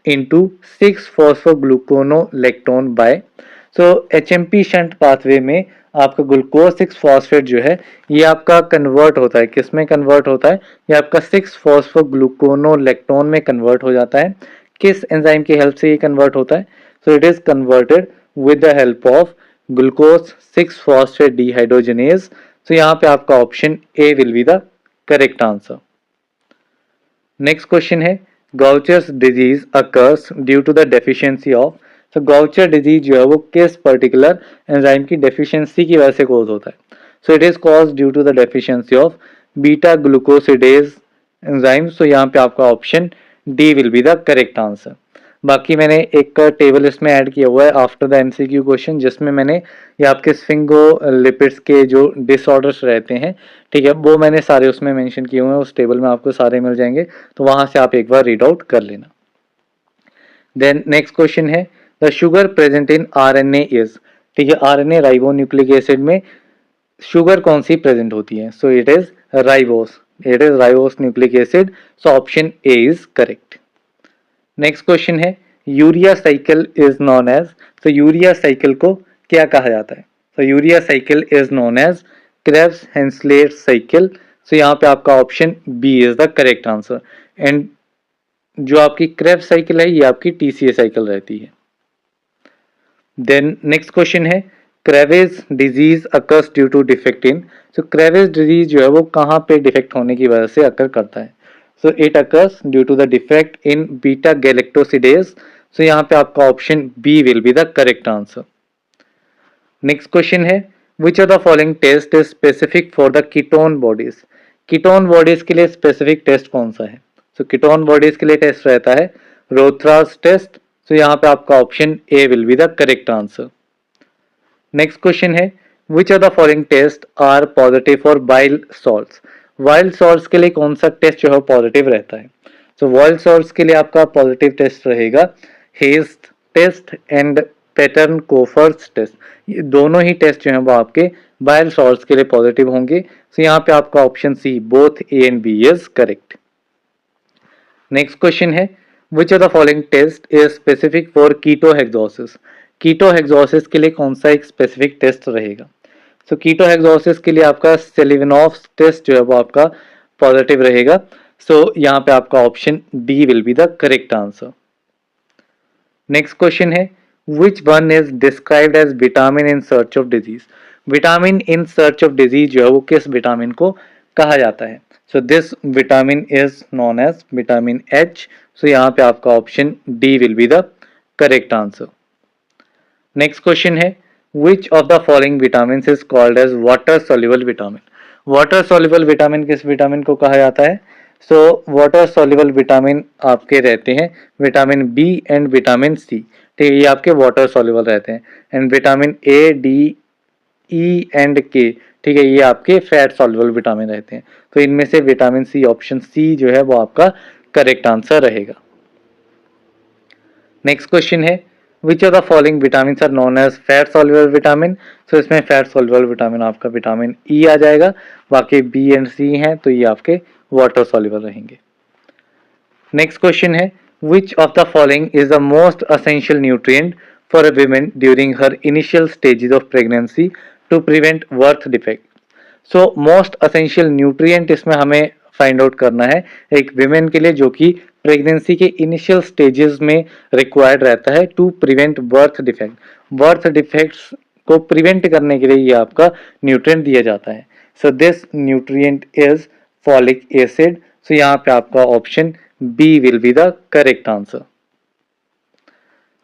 into 6-phosphogluconolactone by। So HMP shunt pathway में आपका ग्लूकोज 6 फॉस्फेट जो है ये आपका कन्वर्ट होता है, किस में कन्वर्ट होता है? ये आपका 6-phosphogluconolactone में कन्वर्ट हो जाता है। किस एंजाइम की हेल्प से ये कन्वर्ट होता है? So it is converted with the help of glucose 6 phosphate dehydrogenase. तो यहाँ पे आपका option A will be the correct answer. Next question है Gaucher's disease occurs due to the deficiency of. तो गाउचर डिजीज जो है वो किस पर्टिकुलर एंजाइम की डेफिशिएंसी की वजह से कॉज होता है? So it is cause due to the deficiency of beta glucosidase enzyme. So यहाँ पे आपका option D will be the correct answer. बाकी मैंने एक टेबल इसमें ऐड किया हुआ है आफ्टर द एमसीक्यू क्वेश्चन, जिसमें मैंने ये आपके स्फिंगोलिपिड्स के जो डिसऑर्डर्स रहते हैं, ठीक है, वो मैंने सारे उसमें मेंशन किए हुए हैं। उस टेबल में आपको सारे मिल जाएंगे, तो वहां से आप एक बार रीड आउट कर लेना। देन नेक्स्ट क्वेश्चन है the sugar present in RNA is. ठीक है, आरएनए राइबोन्यूक्लिक एसिड में शुगर कौन सी प्रेजेंट होती है? So it is ribose, it is ribose nucleic acid. So option A is correct. Next question है urea cycle is known as. तो urea cycle को क्या कहा जाता है? तो urea cycle is known as Krebs Henseleit cycle. So यहाँ पे आपका option B is the correct answer. And जो आपकी क्रेब्स साइकिल है ये आपकी टीसीए साइकिल रहती है। देन नेक्स्ट क्वेश्चन है Krabbe's disease occurs due to defect in. So Krabbe's disease जो है वो कहाँ पे डिफेक्ट होने की वजह से अकर करता है? So it occurs due to the defect in beta galactosidase. So यहाँ पे आपका option B will be the correct answer. Next question है which of the following test is specific for the ketone bodies। Ketone bodies के लिए specific test कौन सा है? सो ketone bodies के लिए टेस्ट रहता है रोथरास टेस्ट। सो यहाँ पे आपका option A will be the correct answer. Next question है which of the following test are positive for bile salts. वाइल्ड सॉल्ट्स के लिए कौन सा टेस्ट जो है पॉजिटिव रहता है? सो वाइल्ड सॉल्ट्स के लिए आपका पॉजिटिव टेस्ट रहेगा Hay's test and Pettenkofer's test. ये दोनों ही टेस्ट जो है वो आपके वाइल्ड सॉल्ट्स के लिए पॉजिटिव होंगे। सो यहाँ पे आपका option C both A and B is correct. Next question है which of the following test is specific for ketohexosis. Ketohexosis के लिए कौन सा एक स्पेसिफिक टेस्ट रहेगा? सो कीटोहेक्सोसिस के लिए आपका सेलिवेनॉफ टेस्ट जो है वो आपका पॉजिटिव रहेगा। सो यहाँ पे आपका option D will be the correct answer. Next question है which one is described as vitamin in search of disease. Vitamin in search of disease जो है वो किस विटामिन को कहा जाता है? So this vitamin is known as vitamin H. So यहाँ पे आपका option D will be the correct answer. Next question है which of the following vitamins is called as water soluble vitamin। water soluble vitamin किस vitamin को कहा जाता है? So water soluble vitamin आपके रहते हैं vitamin B and vitamin C. ठीक है, ये आपके वाटर soluble रहते हैं। And vitamin A D E and K, ठीक है, ये आपके फैट soluble विटामिन रहते हैं। तो इनमें से विटामिन सी, ऑप्शन सी जो है वो आपका करेक्ट आंसर रहेगा। नेक्स्ट क्वेश्चन है which of the following vitamin are known as fat soluble vitamin. So इसमें फैट सॉल्युबल विटामिन आपका विटामिन ई आ जाएगा, बाकी बी एंड सी हैं तो ये आपके वाटर सॉल्युबल रहेंगे। नेक्स्ट क्वेश्चन है which of the following is the most essential nutrient for a women during her initial stages of pregnancy to prevent birth defect. So most essential nutrient इसमें हमें find out करना है एक women के लिए जो कि प्रेगनेंसी के इनिशियल स्टेजेस में रिक्वायर्ड रहता है to prevent birth defect. Birth defects को प्रिवेंट करने के लिए ये आपका न्यूट्रिएंट दिया जाता है। So this nutrient is folic acid. So यहाँ पे आपका option B will be the correct answer.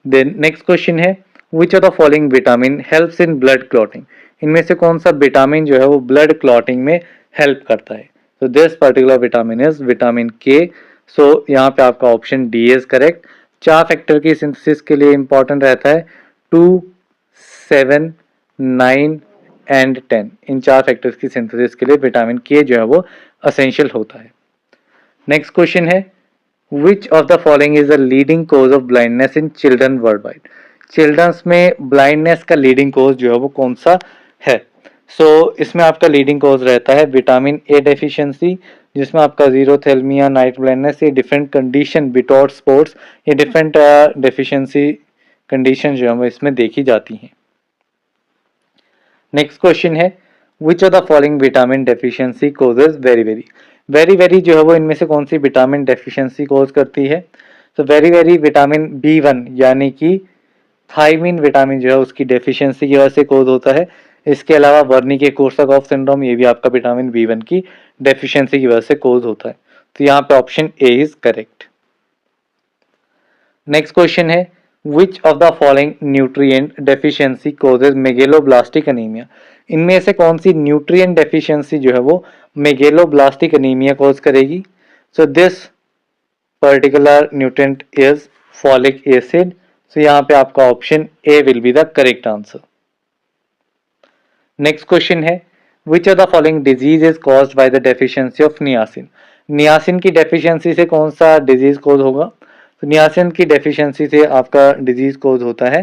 Then next question है which of the following vitamin helps in blood clotting. इनमें से कौन सा विटामिन जो है वो ब्लड क्लॉटिंग में हेल्प करता है। तो this particular vitamin is vitamin के। सो यहाँ पे आपका option D is correct. 4 factor की सिंथेसिस के लिए इंपॉर्टेंट रहता है 2, 7, 9 एंड 10। इन 4 फैक्टर्स की सिंथेसिस के लिए विटामिन के जो है वो असेंशियल होता है। नेक्स्ट क्वेश्चन है which of the following is the leading cause of blindness in children worldwide. Childrens में ब्लाइंडनेस का लीडिंग कोज जो है वो कौन सा है। इसमें आपका लीडिंग कोज रहता है विटामिन ए डेफिशिएंसी, जिसमें आपका जीरोथेल्मिया, नाइट ब्लाइंडनेस, ये डिफरेंट कंडीशन, बिटॉट स्पॉट्स, ये डिफरेंट डेफिशिएंसी कंडीशन जो है वो इसमें देखी जाती हैं। नेक्स्ट क्वेश्चन है which of the following vitamin deficiency causes very very. Very very जो है वो इनमें से कौन सी विटामिन डेफिशिएंसी कोज करती है। तो वेरी वेरी विटामिन B1 यानी कि थायमिन विटामिन जो है उसकी डेफिशिएंसी की वजह से कोज होता है। इसके अलावा वर्निके-कोर्साकॉफ सिंड्रोम, ये भी आपका विटामिन B1 की डेफिशिएंसी की वजह से कोज होता है। तो यहाँ पे option A is correct. Next question है which of the following nutrient deficiency causes megaloblastic anaemia. इनमें से कौन सी न्यूट्रिएंट डेफिशिएंसी जो है वो मेगेलोब्लास्टिक अनीमिया कोज करेगी। So this particular nutrient is folic acid. So यहाँ पे आपका option A will be the correct answer. Next question है which of the following disease is caused by the deficiency of niacin. Niacin की deficiency से कौन सा disease cause होगा। तो नियासिन की डेफिशिएंसी से आपका डिजीज कॉज होता है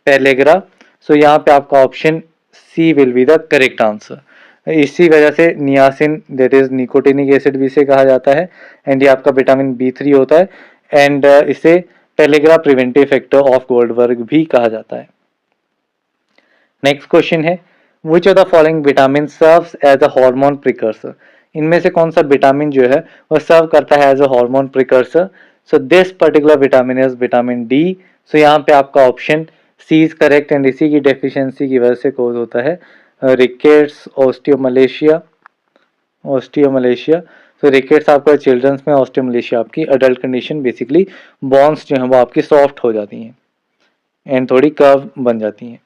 पेलेग्रा। सो यहाँ पे आपका option C will be the correct answer. इसी वजह से niacin that is nicotinic acid भी इसे कहा जाता है एंड ये आपका विटामिन B3 होता है एंड इसे pellagra preventive factor of Goldberg भी कहा जाता है। नेक्स्ट क्वेश्चन है which of the following vitamin serves as a hormone precursor. इनमें से कौन सा विटामिन जो है वो सर्व करता है as a hormone precursor. So this particular vitamin is vitamin D. So यहाँ पे आपका option C is correct and इसी की डेफिशिएंसी की वजह से कोज होता है रिकेट्स, ऑस्टियोमलेशिया। तो रिकेट्स आपका चिल्ड्रंस में, ऑस्टियोमलेशिया आपकी अडल्ट कंडीशन। बेसिकली बोन्स जो है वो आपकी सॉफ्ट हो जाती हैं एंड थोड़ी कर्व बन जाती हैं।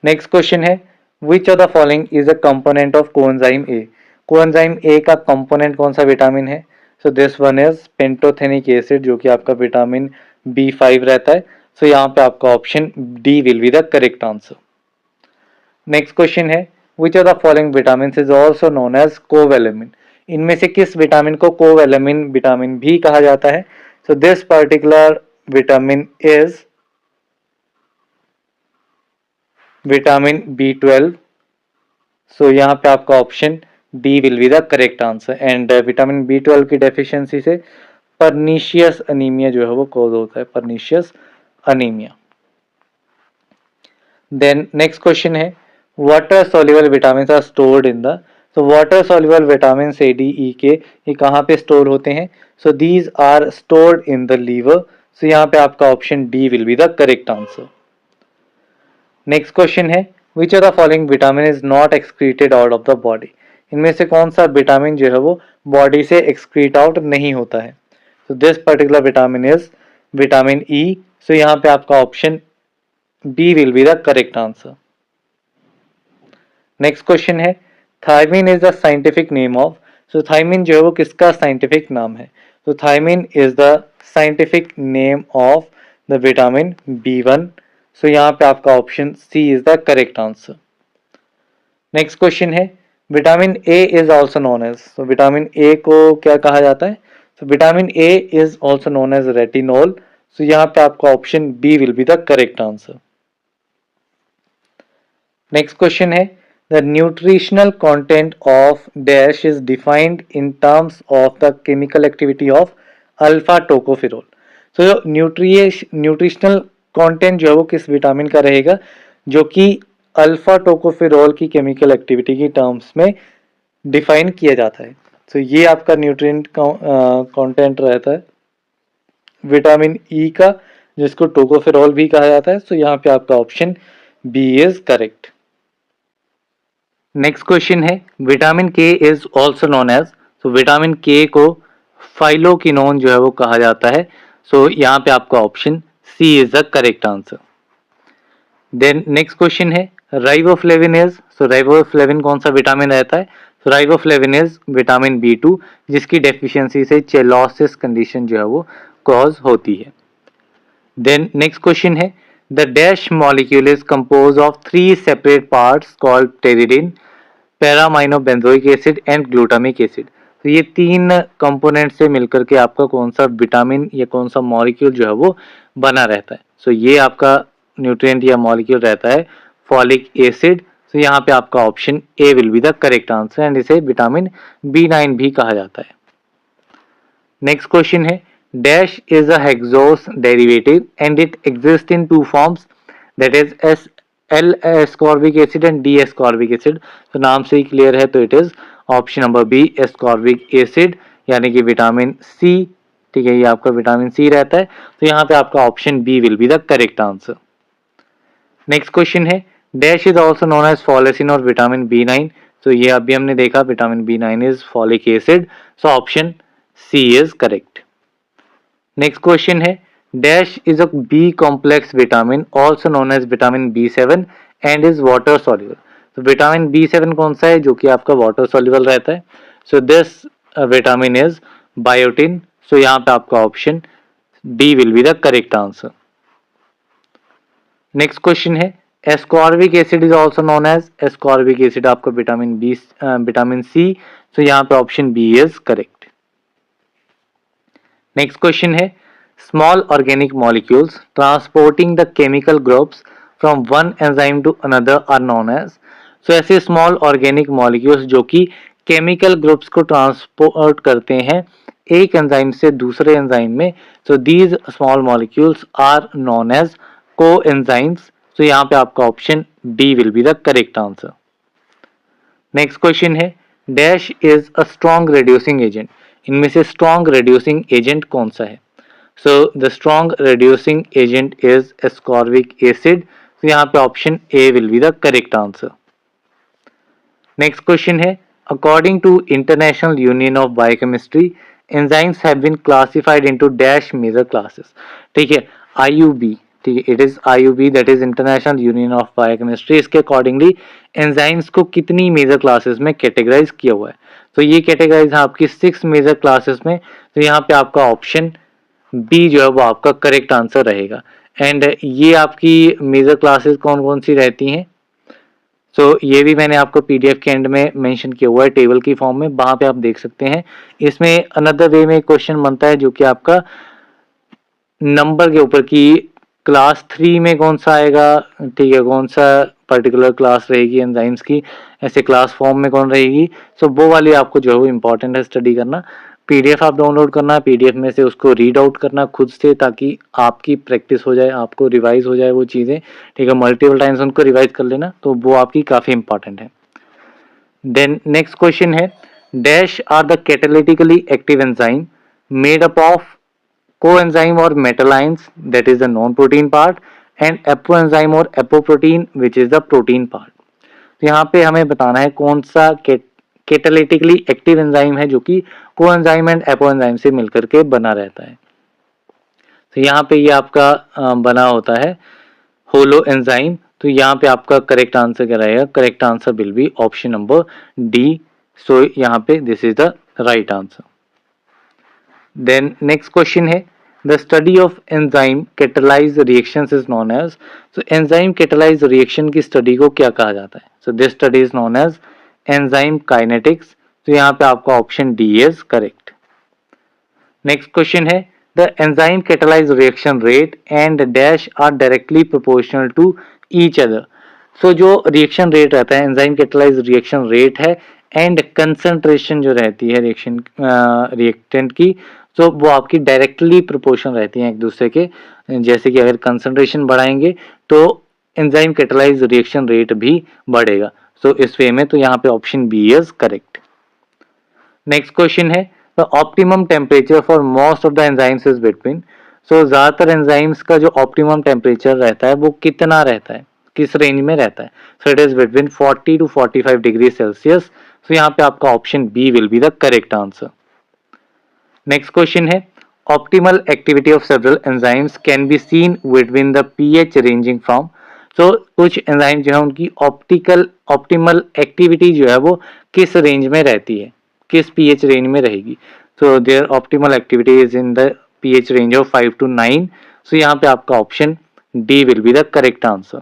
नेक्स्ट क्वेश्चन है which of the following is a component of coenzyme A. Coenzyme A का कंपोनेंट कौन सा विटामिन है। So this one is pantothenic acid, जो कि आपका विटामिन B5 रहता है। सो यहाँ पे आपका option D will be the correct answer. Next question है which of the following vitamin is also known as cobalamin. इनमें से किस विटामिन को कोवैलेमिन विटामिन भी कहा जाता है। So this particular vitamin is vitamin B12। सो यहाँ पे आपका option D will be the correct answer and vitamin B12 की डेफिशिएंसी से पर्नीशियस अनीमिया जो है वो कॉज होता है, pernicious anaemia. Then next question है water soluble vitamin are stored in the. तो water soluble vitamin A D E K ये कहाँ पे स्टोर होते हैं। So these are stored in the liver. So यहाँ पे आपका option D will be the correct answer. Next question है which of the following vitamin is not excreted out of the body. इनमें से कौन सा विटामिन जो है वो बॉडी से एक्सक्रीट आउट नहीं होता है। तो this particular vitamin is vitamin E. So यहाँ पे आपका option B will be the correct answer. Next question है thiamine is the scientific name of. So thiamine जो है वो किसका साइंटिफिक नाम है। तो thiamine is the scientific name of the vitamin B1। So यहाँ पे आपका option C is the correct answer. Next question है vitamin A is also known as. तो विटामिन ए को क्या कहा जाता है। तो vitamin A is also known as retinol. So यहाँ पे आपका option B will be the correct answer. Next question है the nutritional content of dash is defined in terms of the chemical activity of alpha tocopherol. तो nutritional content जो है वो किस vitamin का रहेगा जो कि अल्फा टोकोफेरोल की केमिकल एक्टिविटी की टर्म्स में डिफाइन किया जाता है। तो ये आपका न्यूट्रिएंट कंटेंट रहता है विटामिन ई का, जिसको टोकोफेरोल भी कहा जाता है। तो यहाँ पे आपका option B is correct. Next question है vitamin K is also known as, तो विटामिन के को फाइलोकिनोन जो है वो कहा जाता है। सो यहाँ पे आपका option C is the correct answer. Then next question है राइबोफ्लेविन इज, सो राइबोफ्लेविन कौन सा विटामिन रहता है? तो राइबोफ्लेविन इज विटामिन B2 जिसकी डेफिशिएंसी से चेलोसिस कंडीशन जो है वो कॉज होती है। देन नेक्स्ट क्वेश्चन है the dash molecule is compose of 3 separate parts called pteridine, para amino benzoic acid and glutamic acid. तो ये 3 कंपोनेंट से मिलकर के आपका कौन सा विटामिन या कौन सा मॉलिक्यूल जो है वो बना रहता है? सो ये आपका न्यूट्रिएंट या मॉलिक्यूल रहता है फॉलिक एसिड। तो यहाँ पे आपका option A will be the correct answer and इसे विटामिन B9 भी कहा जाता है। नेक्स्ट क्वेश्चन है dash is a hexose derivative and it exist in 2 forms that is as L ascorbic acid and D ascorbic acid. तो नाम से ही क्लियर है, तो it is option number B ascorbic acid यानी कि विटामिन सी। ठीक है, ये आपका विटामिन सी रहता है, तो यहाँ पे आपका option B will be the correct answer. Next question है dash is also known as folacin और विटामिन B9। तो ये अभी हमने देखा vitamin B9 is folic acid, so option C is correct. Next question है dash is a B complex vitamin also known as vitamin B7 and is water soluble. तो vitamin B7 कौन सा है जो कि आपका वाटर सॉल्युबल रहता है? So this vitamin is biotin. So यहाँ पे आपका option D will be the correct answer. Next question है ascorbic acid is also known as, ascorbic acid आपका विटामिन सी। तो यहाँ पे option B is correct. Next question है small organic molecules transporting the chemical groups from one enzyme to another are known as. So ऐसे small organic molecules जो कि chemical groups को transport करते हैं एक एंजाइम से दूसरे एंजाइम में, so these small molecules are known as coenzymes. तो यहाँ पे आपका option D will be the correct answer. Next question है dash is a strong reducing agent, इनमें से स्ट्रॉन्ग रिड्यूसिंग एजेंट कौन सा है? So the strong reducing agent is ascorbic acid. तो यहाँ पे option A will be the correct answer. Next question है according to international union of biochemistry enzymes have been classified into dash major classes. ठीक है, IUB, ठीक है, it is IUB that is international union of biochemistry. इसके accordingly enzymes को कितनी major classes में categorise किया हुआ है? तो ये कैटेगराइज है आपकी 6 मेजर क्लासेस में। तो यहाँ पे आपका ऑप्शन बी जो है वो आपका करेक्ट आंसर रहेगा। एंड ये आपकी मेजर क्लासेस कौन कौन सी रहती हैं? सो ये भी मैंने आपको PDF के एंड में मेंशन किया हुआ है टेबल की फॉर्म में, वहां पे आप देख सकते हैं। इसमें अनदर वे में क्वेश्चन बनता है जो कि आपका नंबर के ऊपर की क्लास 3 में कौन सा आएगा, ठीक है, कौन सा पर्टिकुलर क्लास रहेगी एंजाइम्स की, ऐसे क्लास फॉर्म में कौन रहेगी। सो वो वाली आपको जो है वो इम्पोर्टेंट है स्टडी करना। PDF आप डाउनलोड करना, PDF में से उसको रीड आउट करना खुद से, ताकि आपकी प्रैक्टिस हो जाए, आपको रिवाइज हो जाए वो चीज़ें। ठीक है, मल्टीपल टाइम्स उनको रिवाइज कर लेना, तो वो आपकी काफ़ी इंपॉर्टेंट है। देन नेक्स्ट क्वेश्चन है dash are the catalytically active enzyme made up of coenzyme or metalines that is the non-protein part and apoenzyme or apoprotein which is the protein part। तो यहाँ पे हमें बताना है कौन सा कैटालिटिकली एक्टिव एंजाइम है जो कि कोएंजाइम एंड एपोएंजाइम से मिलकर के बना रहता है। तो यहाँ पे ये आपका बना होता है होलो एंजाइम। तो यहाँ पे आपका करेक्ट आंसर क्या रहेगा? Correct answer will be option number D. So यहाँ पे this is the right answer. Then next question है the study of enzyme catalyse reactions is known as. So enzyme catalyse reaction की study को क्या कहा जाता है? So this study is known as enzyme kinetics. तो यहाँ पे आपका option D is correct. Next question है the enzyme catalyse reaction rate and dash are directly proportional to each other. So जो रिएक्शन रेट रहता है एंजाइम कैटालाइज रिएक्शन रेट है and concentration जो रहती है रिएक्शन रिएक्टेंट की, तो वो आपकी डायरेक्टली प्रोपोर्शन रहती है एक दूसरे के। जैसे कि अगर कंसंट्रेशन बढ़ाएंगे तो एंजाइम कैटालाइज रिएक्शन रेट भी बढ़ेगा। सो इस वे में तो यहाँ पे option B is correct. Next question है the optimum temperature for most of the enzymes is between. So ज्यादातर एंजाइम्स का जो ऑप्टिमम टेम्परेचर रहता है वो कितना रहता है? किस रेंज में रहता है? So it is between 40 to 45 degree Celsius. So यहाँ पे आपका option B will be the correct answer. Next question है, optimal activity of several enzymes can be seen between the pH ranging from. तो कुछ enzyme जो है उनकी optimal activity जो है वो किस रेंज में रहती है, किस पीएच रेंज में रहेगी? तो their optimal activity is in the pH range of 5 to 9। So यहाँ पे आपका option D will be the correct answer.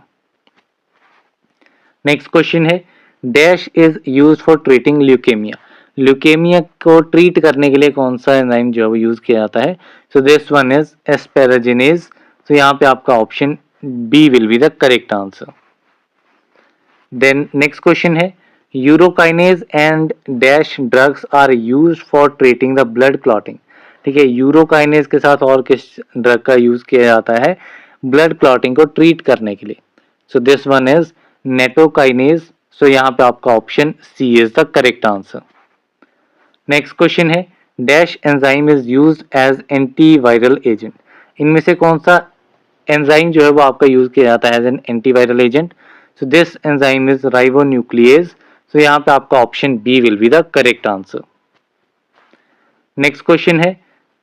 Next question है, dash is use for treating leukaemia. Leukaemia को ट्रीट करने के लिए कौन सा एंजाइम जो है वो यूज किया जाता है? So this one is asparaginase. तो यहाँ पे आपका option B will be the correct answer. Then next question है, urokinase and dash drugs are use for treating the blood clotting. ठीक है, यूरोकाइनेज के साथ और किस ड्रग का यूज किया जाता है ब्लड क्लॉटिंग को ट्रीट करने के लिए? So this one is nattokinase. So यहाँ पे आपका option C is the correct answer. Next question है, dash enzyme is used as antiviral agent. इनमें से कौन सा एंजाइम जो है वो आपका यूज किया जाता है as an antiviral agent? So this enzyme is ribonuclease. So यहाँ पे आपका option B will be the correct answer. Next question है,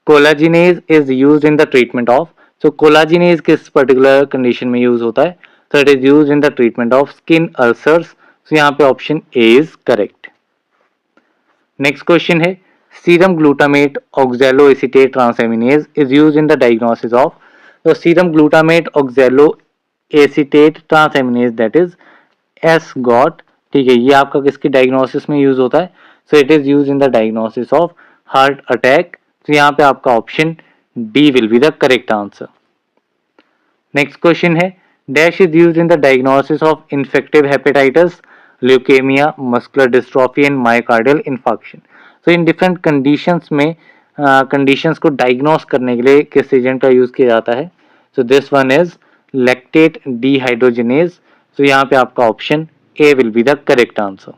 collagenase is used in the treatment of. So collagenase किस पर्टिकुलर कंडीशन में use होता है? So it is used in the treatment of skin ulcers. So यहाँ पे option A is correct. Next question है, serum glutamate oxaloacetate transaminase is used in the diagnosis of. तो serum glutamate oxaloacetate transaminase that is SGOT. ठीक है, ये आपका किसकी diagnosis में यूज होता है? So it is used in the diagnosis of heart attack. तो यहाँ पे आपका option D will be the correct answer. Next question है, dash is used in the diagnosis of infective hepatitis, leukaemia, muscular dystrophy and myocardial infarction. तो इन different conditions में conditions को diagnose करने के लिए किस एजेंट का यूज किया जाता है? So this one is lactate dehydrogenase. तो यहाँ पे आपका option A will be the correct answer.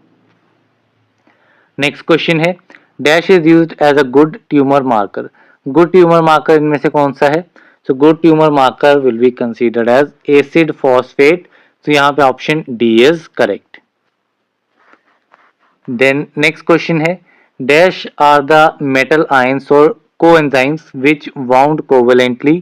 Next question है, dash is used as a good tumour marker. Good tumour marker इनमें से कौन सा है? So good tumor marker will be considered as acid phosphate. So यहाँ पे option D is correct. Then next question है, dash are the metal ions or coenzymes which wound covalently,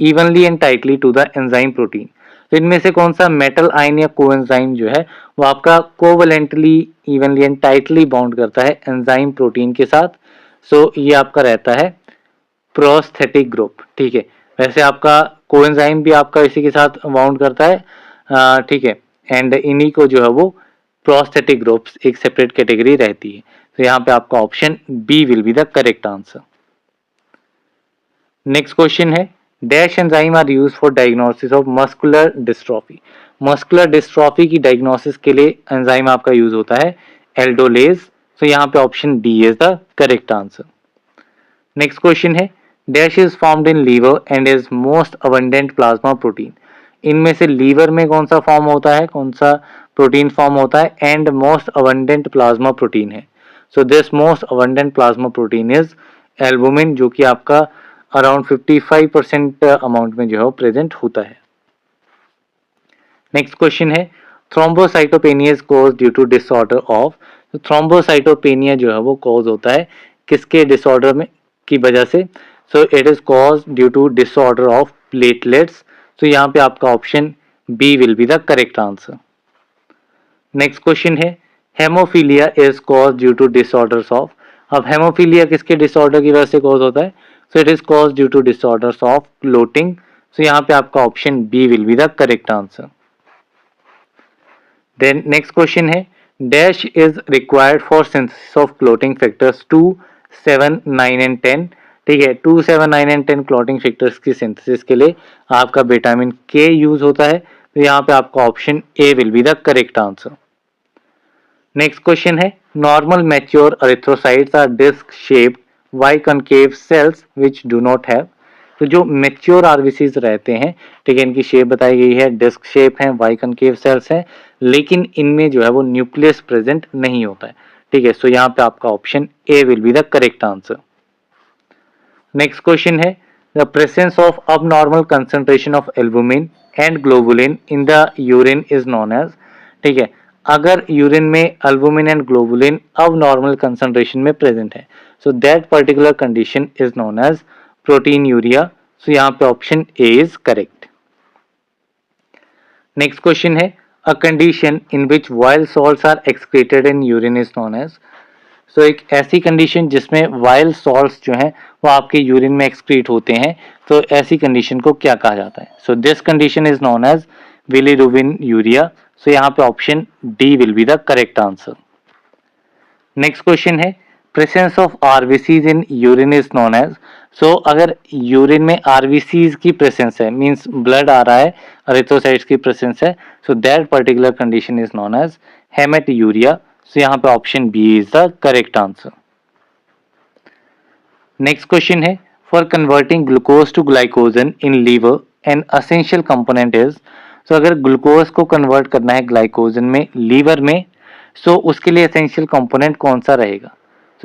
evenly and tightly to the enzyme protein. तो इनमें से कौन सा metal ion या coenzyme जो है वो आपका covalently, evenly and tightly bound करता है एंजाइम प्रोटीन के साथ? सो ये आपका रहता है प्रोस्थेटिक ग्रुप। ठीक है, वैसे आपका कोएंजाइम भी आपका इसी के साथ बाउंड करता है। ठीक है, एंड इन्हीं को जो है वो प्रोस्थेटिक ग्रुप्स एक सेपरेट कैटेगरी रहती है। तो यहाँ पे आपका option B will be the correct answer. Next question है, dash enzyme are used for diagnosis of muscular dystrophy. Muscular dystrophy की डायग्नोसिस के लिए एंजाइम आपका यूज होता है एल्डोलेज। तो यहाँ पे option D is the correct answer. Next question है, dash is formed in liver and is most abundant plasma protein. इनमें से लीवर में कौन सा फॉर्म होता है, कौन सा प्रोटीन फॉर्म होता है and most abundant plasma protein है? So this most abundant plasma protein is albumin, जो कि आपका अराउंड 55% अमाउंट में जो है प्रेजेंट होता है। नेक्स्ट क्वेश्चन है, thrombocytopenia is cause due to disorder of. तो थ्रोम्बोसाइटोपेनिया जो है वो कॉज होता है किसके डिसऑर्डर में की वजह से? So it is cause due to disorder of platelets. तो यहाँ पे आपका option B will be the correct answer. Next question है, haemophilia is cause due to disorders of. अब हेमोफीलिया किसके डिसऑर्डर की वजह से कॉज होता है? So it is cause due to disorders of clotting. So यहाँ पे आपका option B will be the correct answer. Then next question है, dash is required for synthesis of clotting factors 2, 7, 9 and 10। ठीक है, 2, 7, 9 एंड 10 क्लॉटिंग फैक्टर्स की synthesis के लिए आपका विटामिन के यूज होता है। तो यहाँ पे आपका option A will be the correct answer. Next question है, normal mature erythrocytes are disc shaped biconcave cells which do not have. तो जो मैच्योर आरबीसीज रहते हैं, ठीक है, इनकी शेप बताई गई है, डिस्क शेप है, वाई कनकेव सेल्स हैं, लेकिन इनमें जो है वो न्यूक्लियस प्रेजेंट नहीं होता है। ठीक है, सो यहाँ पे आपका option A will be the correct answer. Next question है, the presence of abnormal concentration of albumin and globulin in the urine is known as, ठीक है, अगर यूरिन में albumin and globulin abnormal concentration में present है, so that particular condition is known as proteinuria. So यहाँ पे option A is correct. Next question है a condition in which वाइल्ड salts are excreted in urine is known as. So एक ऐसी condition जिसमें wild salts जो हैं वो आपके यूरिन में एक्सक्रीट होते हैं, तो ऐसी कंडीशन को क्या कहा जाता है? So this condition is known as bilirubinuria. So यहाँ पे option D will be the correct answer. Next question है presence of RBCs in urine is known as. So अगर यूरिन में आरबीसीज की प्रेजेंस है, मींस ब्लड आ रहा है, erythrocytes की प्रेजेंस है, so that particular condition is known as haematuria. So यहाँ पे option B is the correct answer. Next question है for converting glucose to glycogen in liver an essential component is. So अगर glucose को convert करना है glycogen में liver में, सो उसके लिए एसेंशियल कंपोनेंट कौन सा रहेगा?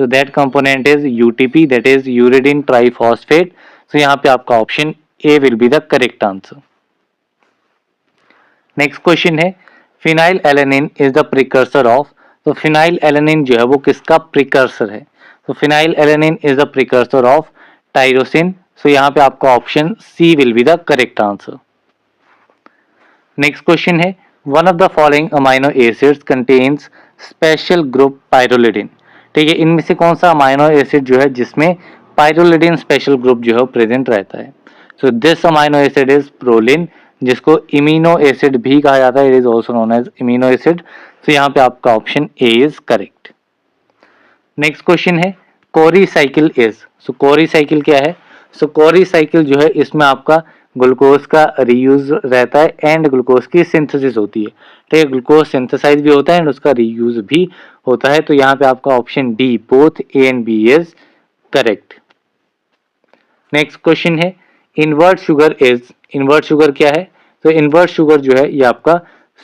So that component is UTP, that is uridine triphosphate. So यहाँ पे आपका option A will be the correct answer. Next question है phenylalanine is the precursor of. तो फिनाइल एलेनिन जो है वो किसका प्रिकर्सर है? तो phenylalanine is the precursor of tyrosine. So यहाँ पे आपका option C will be the correct answer. Next question है one of the following amino acids contains special group pyrrolidine. ठीक है, इनमें से कौन सा अमाइनो एसिड जो है जिसमें पायरोलिडिन स्पेशल ग्रुप जो है प्रेजेंट रहता है? So this amino acid is proline, जिसको इमिनो एसिड भी कहा जाता है, it is also known as imino acid. तो यहाँ पे आपका option A is correct. Next question है Cori cycle is. So Cori cycle क्या है? सो कोरी साइकिल जो है इसमें आपका ग्लूकोज का रीयूज रहता है एंड ग्लूकोज की सिंथेसिस होती है। ठीक है, ग्लूकोज सिंथेसाइज भी होता है एंड उसका रीयूज भी होता है। तो यहाँ पे आपका option D both A and B is correct. Next question है invert sugar is. Invert sugar क्या है? तो इनवर्ट शुगर जो है ये आपका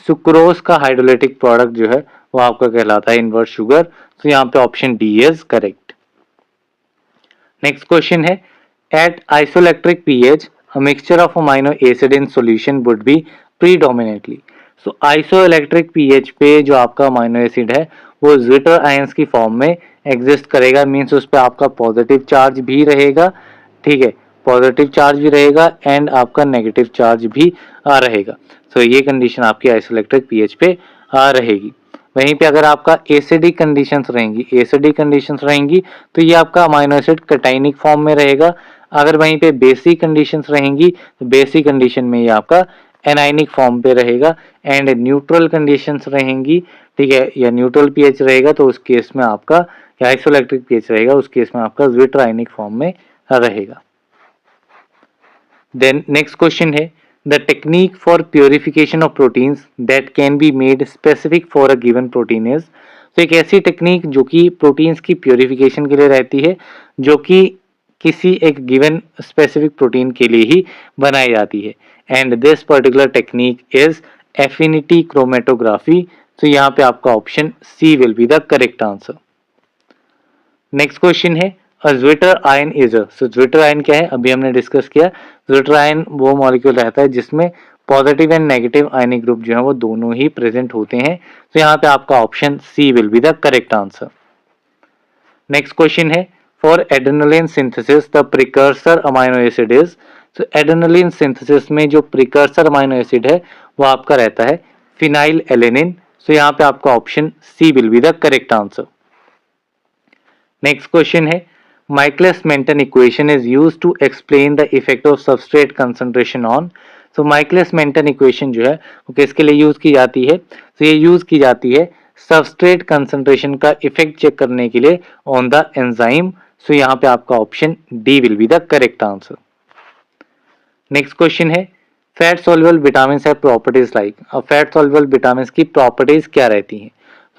सुक्रोज का हाइड्रोलिटिक प्रोडक्ट जो है वो आपका कहलाता है इनवर्ट शुगर। तो यहाँ पे option D is correct. Next question है at isoelectric pH a mixture of amino acid in solution would be predominantly। So isoelectric pH पे जो आपका अमाइनो एसिड है वो ज्विटर आयंस की फॉर्म में एग्जिस्ट करेगा, मींस उस पे आपका पॉजिटिव चार्ज भी रहेगा। ठीक है, पॉजिटिव चार्ज भी रहेगा एंड आपका नेगेटिव चार्ज भी रहेगा। सो ये कंडीशन आपकी आइसोइलेक्ट्रिक पीएच पे रहेगी। वहीं पे अगर आपका एसिडिक कंडीशंस रहेंगी, एसिडिक कंडीशंस रहेंगी तो ये आपका अमाइनो एसिड कैटाइनिक फॉर्म में रहेगा। अगर वहीं पे बेसिक कंडीशंस रहेंगी तो बेसिक कंडीशन में ये आपका एनाइनिक फॉर्म पे रहेगा एंड न्यूट्रल कंडीशंस रहेंगी, ठीक है, या न्यूट्रल पीएच रहेगा तो उस केस में आपका या आइसोइलेक्ट्रिक पीएच रहेगा उस केस में आपका ज्विटर आयनिक फॉर्म में रहेगा। देन नेक्स्ट क्वेश्चन है the technique for purification of proteins that can be made specific for a given protein is. तो एक ऐसी टेक्निक जो कि प्रोटीन्स की प्योरिफिकेशन के लिए रहती है, जो कि किसी एक गिवन स्पेसिफिक प्रोटीन के लिए ही बनाई जाती है and this particular technique is affinity chromatography. तो यहाँ पे आपका option C will be the correct answer. Next question है zwitterion is a. So zwitterion क्या है? अभी हमने डिस्कस किया। ज्विटर आयन वो मॉलिक्यूल रहता है जिसमें positive and negative ionic group जो है वो दोनों ही प्रेजेंट होते हैं। तो यहाँ पे आपका option C will be the correct answer. Next question है for adrenaline synthesis the precursor amino acid is. तो एड्रेनलिन सिंथेसिस में जो प्रिकर्सर अमाइनो एसिड है वो आपका रहता है फिनाइल एलेनिन। सो यहाँ पे आपका option C will be the correct answer. Next question है Michaelis Menten equation is used to explain the effect of substrate concentration on. तो माइकलिस मेंटन इक्वेशन जो है वो किसके लिए यूज की जाती है? तो ये यूज की जाती है सबस्ट्रेट कंसंट्रेशन का इफेक्ट चेक करने के लिए ऑन द एंजाइम। सो यहाँ पे आपका option D will be the correct answer. Next question है fat soluble vitamin have properties like. अब फैट सॉल्युबल विटामिन की प्रॉपर्टीज क्या रहती हैं?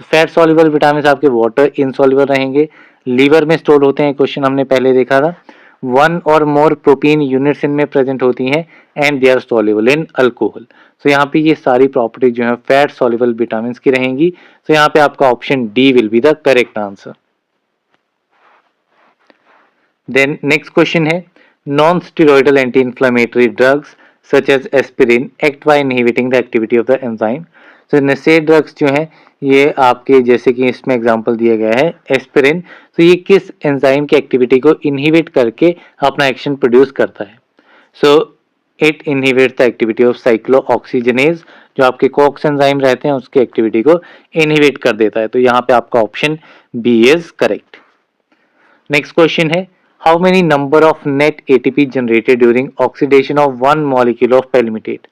फैट सॉल्युबल विटामिन आपके वाटर इनसॉल्युबल रहेंगे, लीवर में स्टोर होते हैं, क्वेश्चन हमने पहले देखा था, वन और मोर प्रोटीन यूनिट्स इनमें प्रेजेंट होती हैं and they are soluble in alcohol. तो यहाँ पे ये सारी प्रॉपर्टीज जो है फैट सॉल्युबल विटामिन की रहेंगी। तो यहाँ पे आपका option D will be the correct answer. Then next question है non steroidal anti inflammatory drugs such as aspirin act by inhibiting the activity of the enzyme. तो नशे ड्रग्स जो हैं ये आपके, जैसे कि इसमें एग्जांपल दिया गया है एस्पिरिन, तो ये किस एंजाइम की एक्टिविटी को इनहिबिट करके अपना एक्शन प्रोड्यूस करता है। So it inhibits the activity of cyclooxygenase, जो आपके कॉक्स एंजाइम रहते हैं उसकी एक्टिविटी को इनहिबिट कर देता है। तो यहाँ पे आपका option B is correct. Next question है, how many number of net ATP generated during oxidation of one molecule of palmitate.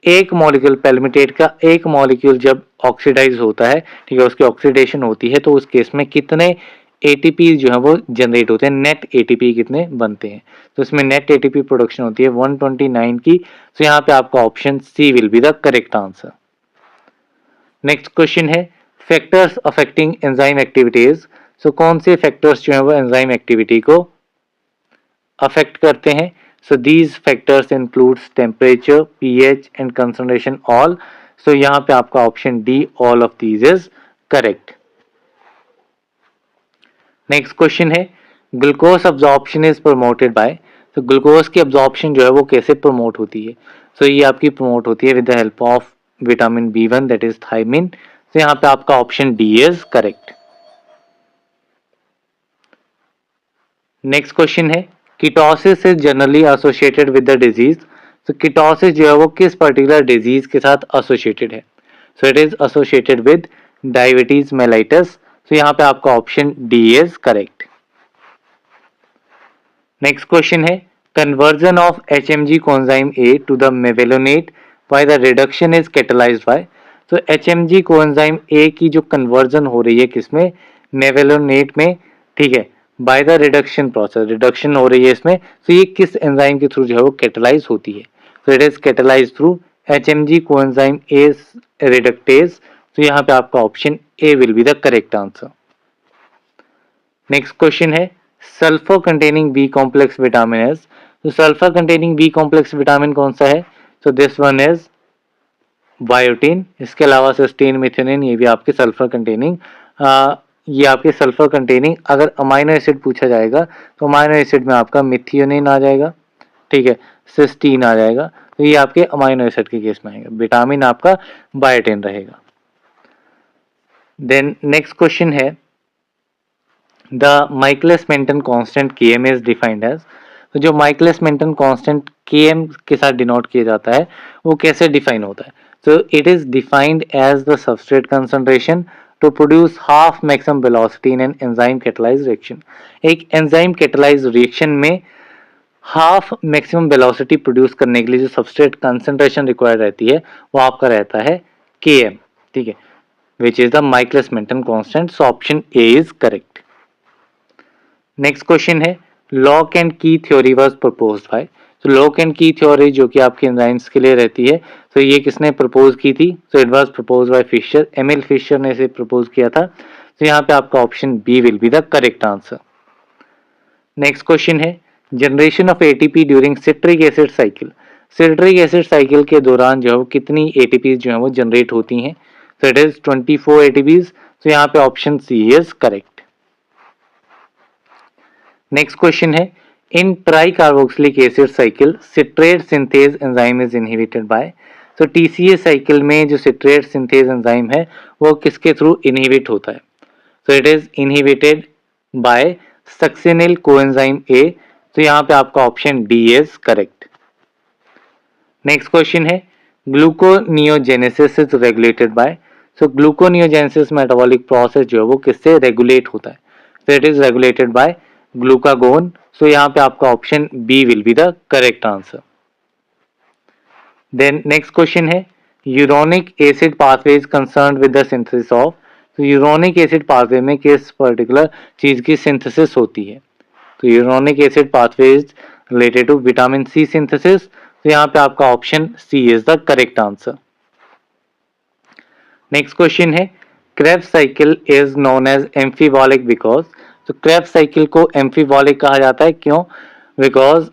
एक मॉलिक्यूल पेल्मिटेट का एक मॉलिक्यूल जब ऑक्सीडाइज होता है, ठीक है, उसकी ऑक्सीडेशन होती है, तो उस केस में कितने एटीपी जो है वो जनरेट होते हैं, नेट एटीपी कितने बनते हैं। तो इसमें नेट एटीपी प्रोडक्शन होती है 129 की। तो यहाँ पे आपका option C will be the correct answer. Next question है, factors affecting enzyme activities. So कौन से फैक्टर्स जो है वो एंजाइम एक्टिविटी को अफेक्ट करते हैं। So these factors includes temperature, pH and concentration all. So यहाँ पे आपका option D all of these is correct. Next question है, glucose absorption is promoted by. तो ग्लूकोज की अब्जॉर्प्शन जो है वो कैसे प्रमोट होती है। सो ये आपकी प्रमोट होती है with the help of vitamin B1 that is thiamine. तो यहाँ पे आपका option D is correct. Next question है, ketosis is generally associated with the disease. तो कीटोसिस जो है वो किस पर्टिकुलर डिजीज के साथ एसोसिएटेड है। So it is associated with diabetes mellitus. तो यहाँ पे आपका option D is correct. Next question है, conversion of HMG coenzyme A to the mevalonate by the reduction is catalysed by. तो HMG कोएंजाइम A की जो conversion हो रही है किसमें, मेवेलोनेट में, ठीक है, bye the reduction process, reduction हो रही है इसमें। तो ये किस एंजाइम के थ्रू जो है वो कैटलाइज होती है। तो it is catalyse through HMG coenzyme A reductase. तो यहाँ पे आपका option A will be the correct answer. Next question है, sulphur containing B complex vitamins. तो sulphur containing B complex vitamin कौन सा है। तो दिस वन इज बायोटीन। इसके अलावा सिस्टीन, मिथेनिन, ये भी आपके सल्फर कंटेनिंग, ये आपके सल्फर कंटेनिंग, अगर अमाइनो एसिड पूछा जाएगा तो अमाइनो एसिड में आपका मिथियोनिन आ जाएगा, ठीक है, सिस्टीन आ जाएगा। तो ये आपके अमाइनो एसिड के केस में आएगा। विटामिन आपका बायोटीन रहेगा। देन नेक्स्ट क्वेश्चन है, the Michaelis Menten constant Km is defined as. तो जो माइकलिस मेंटन कांस्टेंट Km के साथ डिनोट किया जाता है वो कैसे डिफाइन होता है। तो it is defined as the substrate concentration to produce half maximum velocity in an enzyme catalysed reaction. एक एंजाइम कैटलाइज्ड रिएक्शन में हाफ मैक्सिमम वेलोसिटी प्रोड्यूस करने के लिए जो सबस्ट्रेट कंसंट्रेशन रिक्वायर्ड रहती है वो आपका रहता है Km, ठीक है, which is the Michaelis Menten constant. So option A is correct. Next question है, lock and key theory was proposed by. तो लॉक एंड की थ्योरी जो कि आपकी एंजाइम्स के लिए रहती है, तो ये किसने प्रपोज की थी। तो it was proposed by Fischer, Emil Fischer ने इसे प्रपोज किया था। तो यहाँ पे आपका option B will be the correct answer. Next question है, generation of ATP during citric acid cycle. Citric acid cycle के दौरान जो है कितनी एटीपी जो है वो जनरेट होती हैं। तो इट इज 24 एटीपीज। तो यहाँ पे option C is correct. Next question है, in tricarboxylic acid cycle citrate synthase enzyme is inhibited by. तो TCA साइकिल में जो सिट्रेट सिंथेज एंजाइम है वो किसके थ्रू इनहिबिट होता है। तो it is inhibited by succinyl coenzyme A। तो यहाँ पे आपका option D is correct. Next question है, gluconeogenesis is regulated by. So gluconeogenesis metabolic process जो है वो किससे रेगुलेट होता है। तो it is regulated by glucagon. So यहाँ पे आपका option B will be the correct answer. Then next question है, uronic acid pathway is concerned with the synthesis of. तो यूरोनिक एसिड पाथवे में किस पर्टिकुलर चीज की सिंथेसिस होती है। तो uronic acid pathway is related to vitamin C synthesis. तो यहाँ पे आपका option C is the correct answer. Next question है, Krebs cycle is known as amphibolic because. तो क्रेब्स साइकिल को एम्फीबॉलिक कहा जाता है, क्यों। Because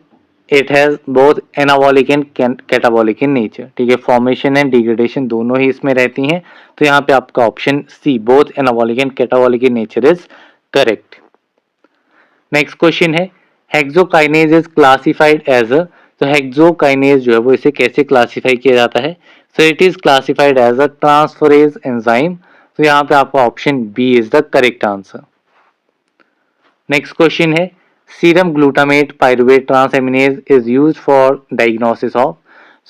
it has both anabolic and catabolic in nature, ठीक है, फॉर्मेशन एंड डिग्रेडेशन दोनों ही इसमें रहती हैं। तो यहाँ पे आपका option C both anabolic and catabolic in nature is correct. Next question है, hexokinase is classified as a. तो हेक्सोकाइनेज जो है वो इसे कैसे क्लासिफाई किया जाता है? So it is classified as a transferase enzyme. तो यहाँ पे आपका option B is the correct answer. Next question है serum glutamate pyruvate transaminase is used for diagnosis of.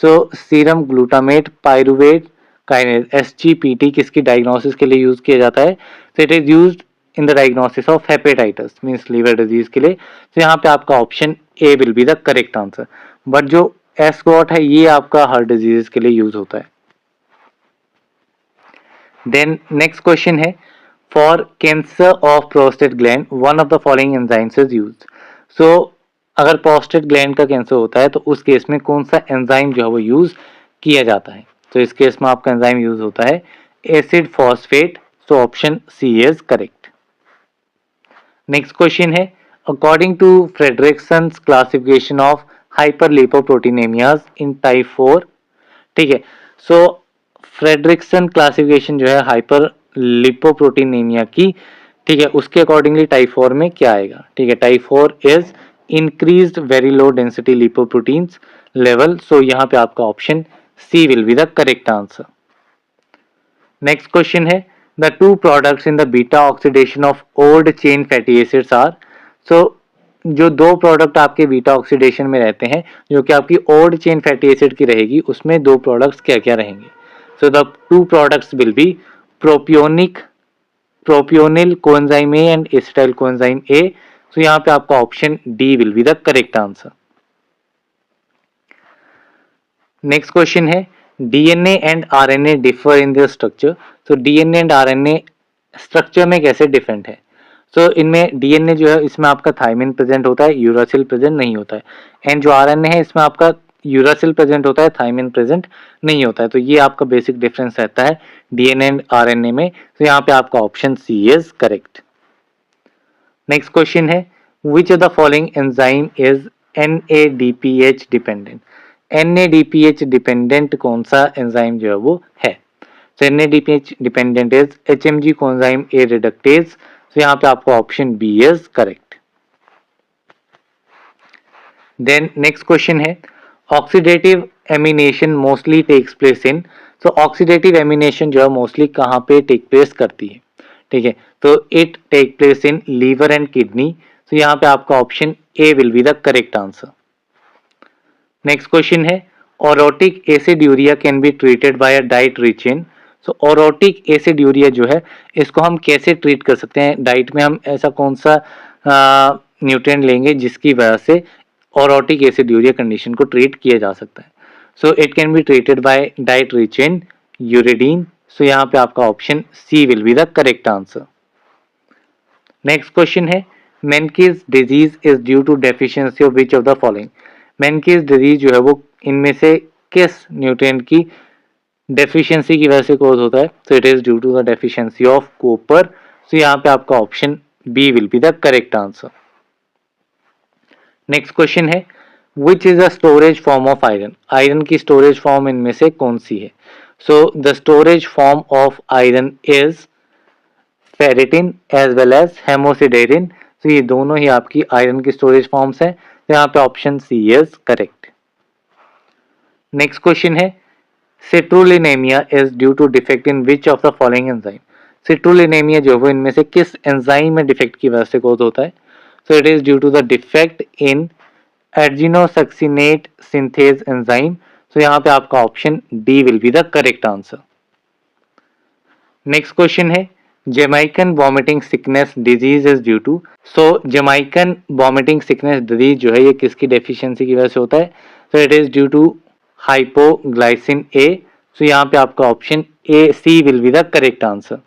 So serum glutamate pyruvate kinase SGPT किसकी diagnosis के लिए use किया जाता है? So it is used in the diagnosis of hepatitis means liver disease के लिए। तो यहाँ पे आपका option A will be the correct answer. But जो एस्कॉट है ये आपका हार्ट डिजीज के लिए यूज होता है। देन नेक्स्ट क्वेश्चन है for cancer of prostate gland one of the following enzymes is used. So अगर प्रोस्टेट ग्लैंड का कैंसर होता है तो उस केस में कौन सा एंजाइम जो है वो यूज किया जाता है? तो इस केस में आपका एंजाइम यूज होता है acid phosphate. So option C is correct. Next question है according to Fredrickson's classification of hyperlipoproteinemias in type 4। ठीक है, सो फ्रेडरिक्सन क्लासिफिकेशन जो है हाइपर लिपोप्रोटीनेमिया की, ठीक है, उसके अकॉर्डिंगली टाइप 4 में क्या आएगा? ठीक है, type 4 is increased very low density lipoproteins level. So यहाँ पे आपका option C will be the correct answer. Next question है the two products in the beta oxidation of odd chain fatty acids are. So जो दो product आपके beta oxidation में रहते हैं जो कि आपकी ओल्ड चेन फैटी एसिड की रहेगी, उसमें दो प्रोडक्ट्स क्या क्या रहेंगे? So the two products will be propionyl coenzyme A and acetyl coenzyme A. So यहाँ पे आपका option D will be the correct answer. Next question है DNA and RNA differ in the structure. तो DNA and RNA structure में कैसे different है? सो इनमें DNA जो है इसमें आपका थायमिन प्रेजेंट होता है, यूरासिल प्रेजेंट नहीं होता है। एंड जो आरएनए है इसमें आपका यूरासिल प्रेजेंट होता है, थायमिन प्रेजेंट नहीं होता है। तो ये आपका बेसिक डिफरेंस रहता है डीएनए एंड आरएनए में। तो यहाँ पे आपका option C is correct. Next question है which of the following enzyme is NADPH dependent. NADPH dependent कौन सा एंजाइम जो है वो है? तो NADPH dependent is HMG coenzyme A reductase. तो यहाँ पे आपका option B is correct. Then next question है oxidative amination mostly takes place in. तो ऑक्सीडेटिव एमिनेशन जो है मोस्टली कहाँ पे टेक प्लेस करती है? ठीक है, तो it take place in liver and kidney. तो यहाँ पे आपका option A will be the correct answer. Next question है orotic acid urea can be treated by a diet rich in. So orotic acid urea जो है इसको हम कैसे ट्रीट कर सकते हैं? डाइट में हम ऐसा कौन सा न्यूट्रिएंट लेंगे जिसकी वजह से ओरोटिक एसिड यूरिया कंडीशन को ट्रीट किया जा सकता है? So it can be treated by diet rich in uridine. So यहाँ पे आपका option C will be the correct answer. Next question है Menkes disease is due to deficiency of which of the following. Menkes disease जो है वो इनमें से किस न्यूट्रिएंट की डेफिशिएंसी की वजह से कॉज होता है? तो it is due to the deficiency of copper. So यहाँ पे आपका option B will be the correct answer. Next question है which is the storage form of iron. Iron की स्टोरेज फॉर्म इनमें से कौन सी है? So the storage form of iron is ferritin as well as hemosiderin. तो ये दोनों ही आपकी आयरन की स्टोरेज फॉर्म्स हैं। तो यहाँ पे option C is correct. Next question है citrullinemia is due to defect in which of the following enzyme. Citrullinemia जो है वो इनमें से किस एंजाइम में डिफेक्ट की वजह से कॉज होता है? So it is due to the defect in argininosuccinate synthase enzyme. तो यहाँ पे आपका option D will be the correct answer. Next question है Jamaican vomiting sickness disease is due to. So Jamaican vomiting sickness disease जो है ये किसकी deficiency की वजह से होता है? So it is due to hypoglycin A. So यहाँ पे आपका option A C will be the correct answer.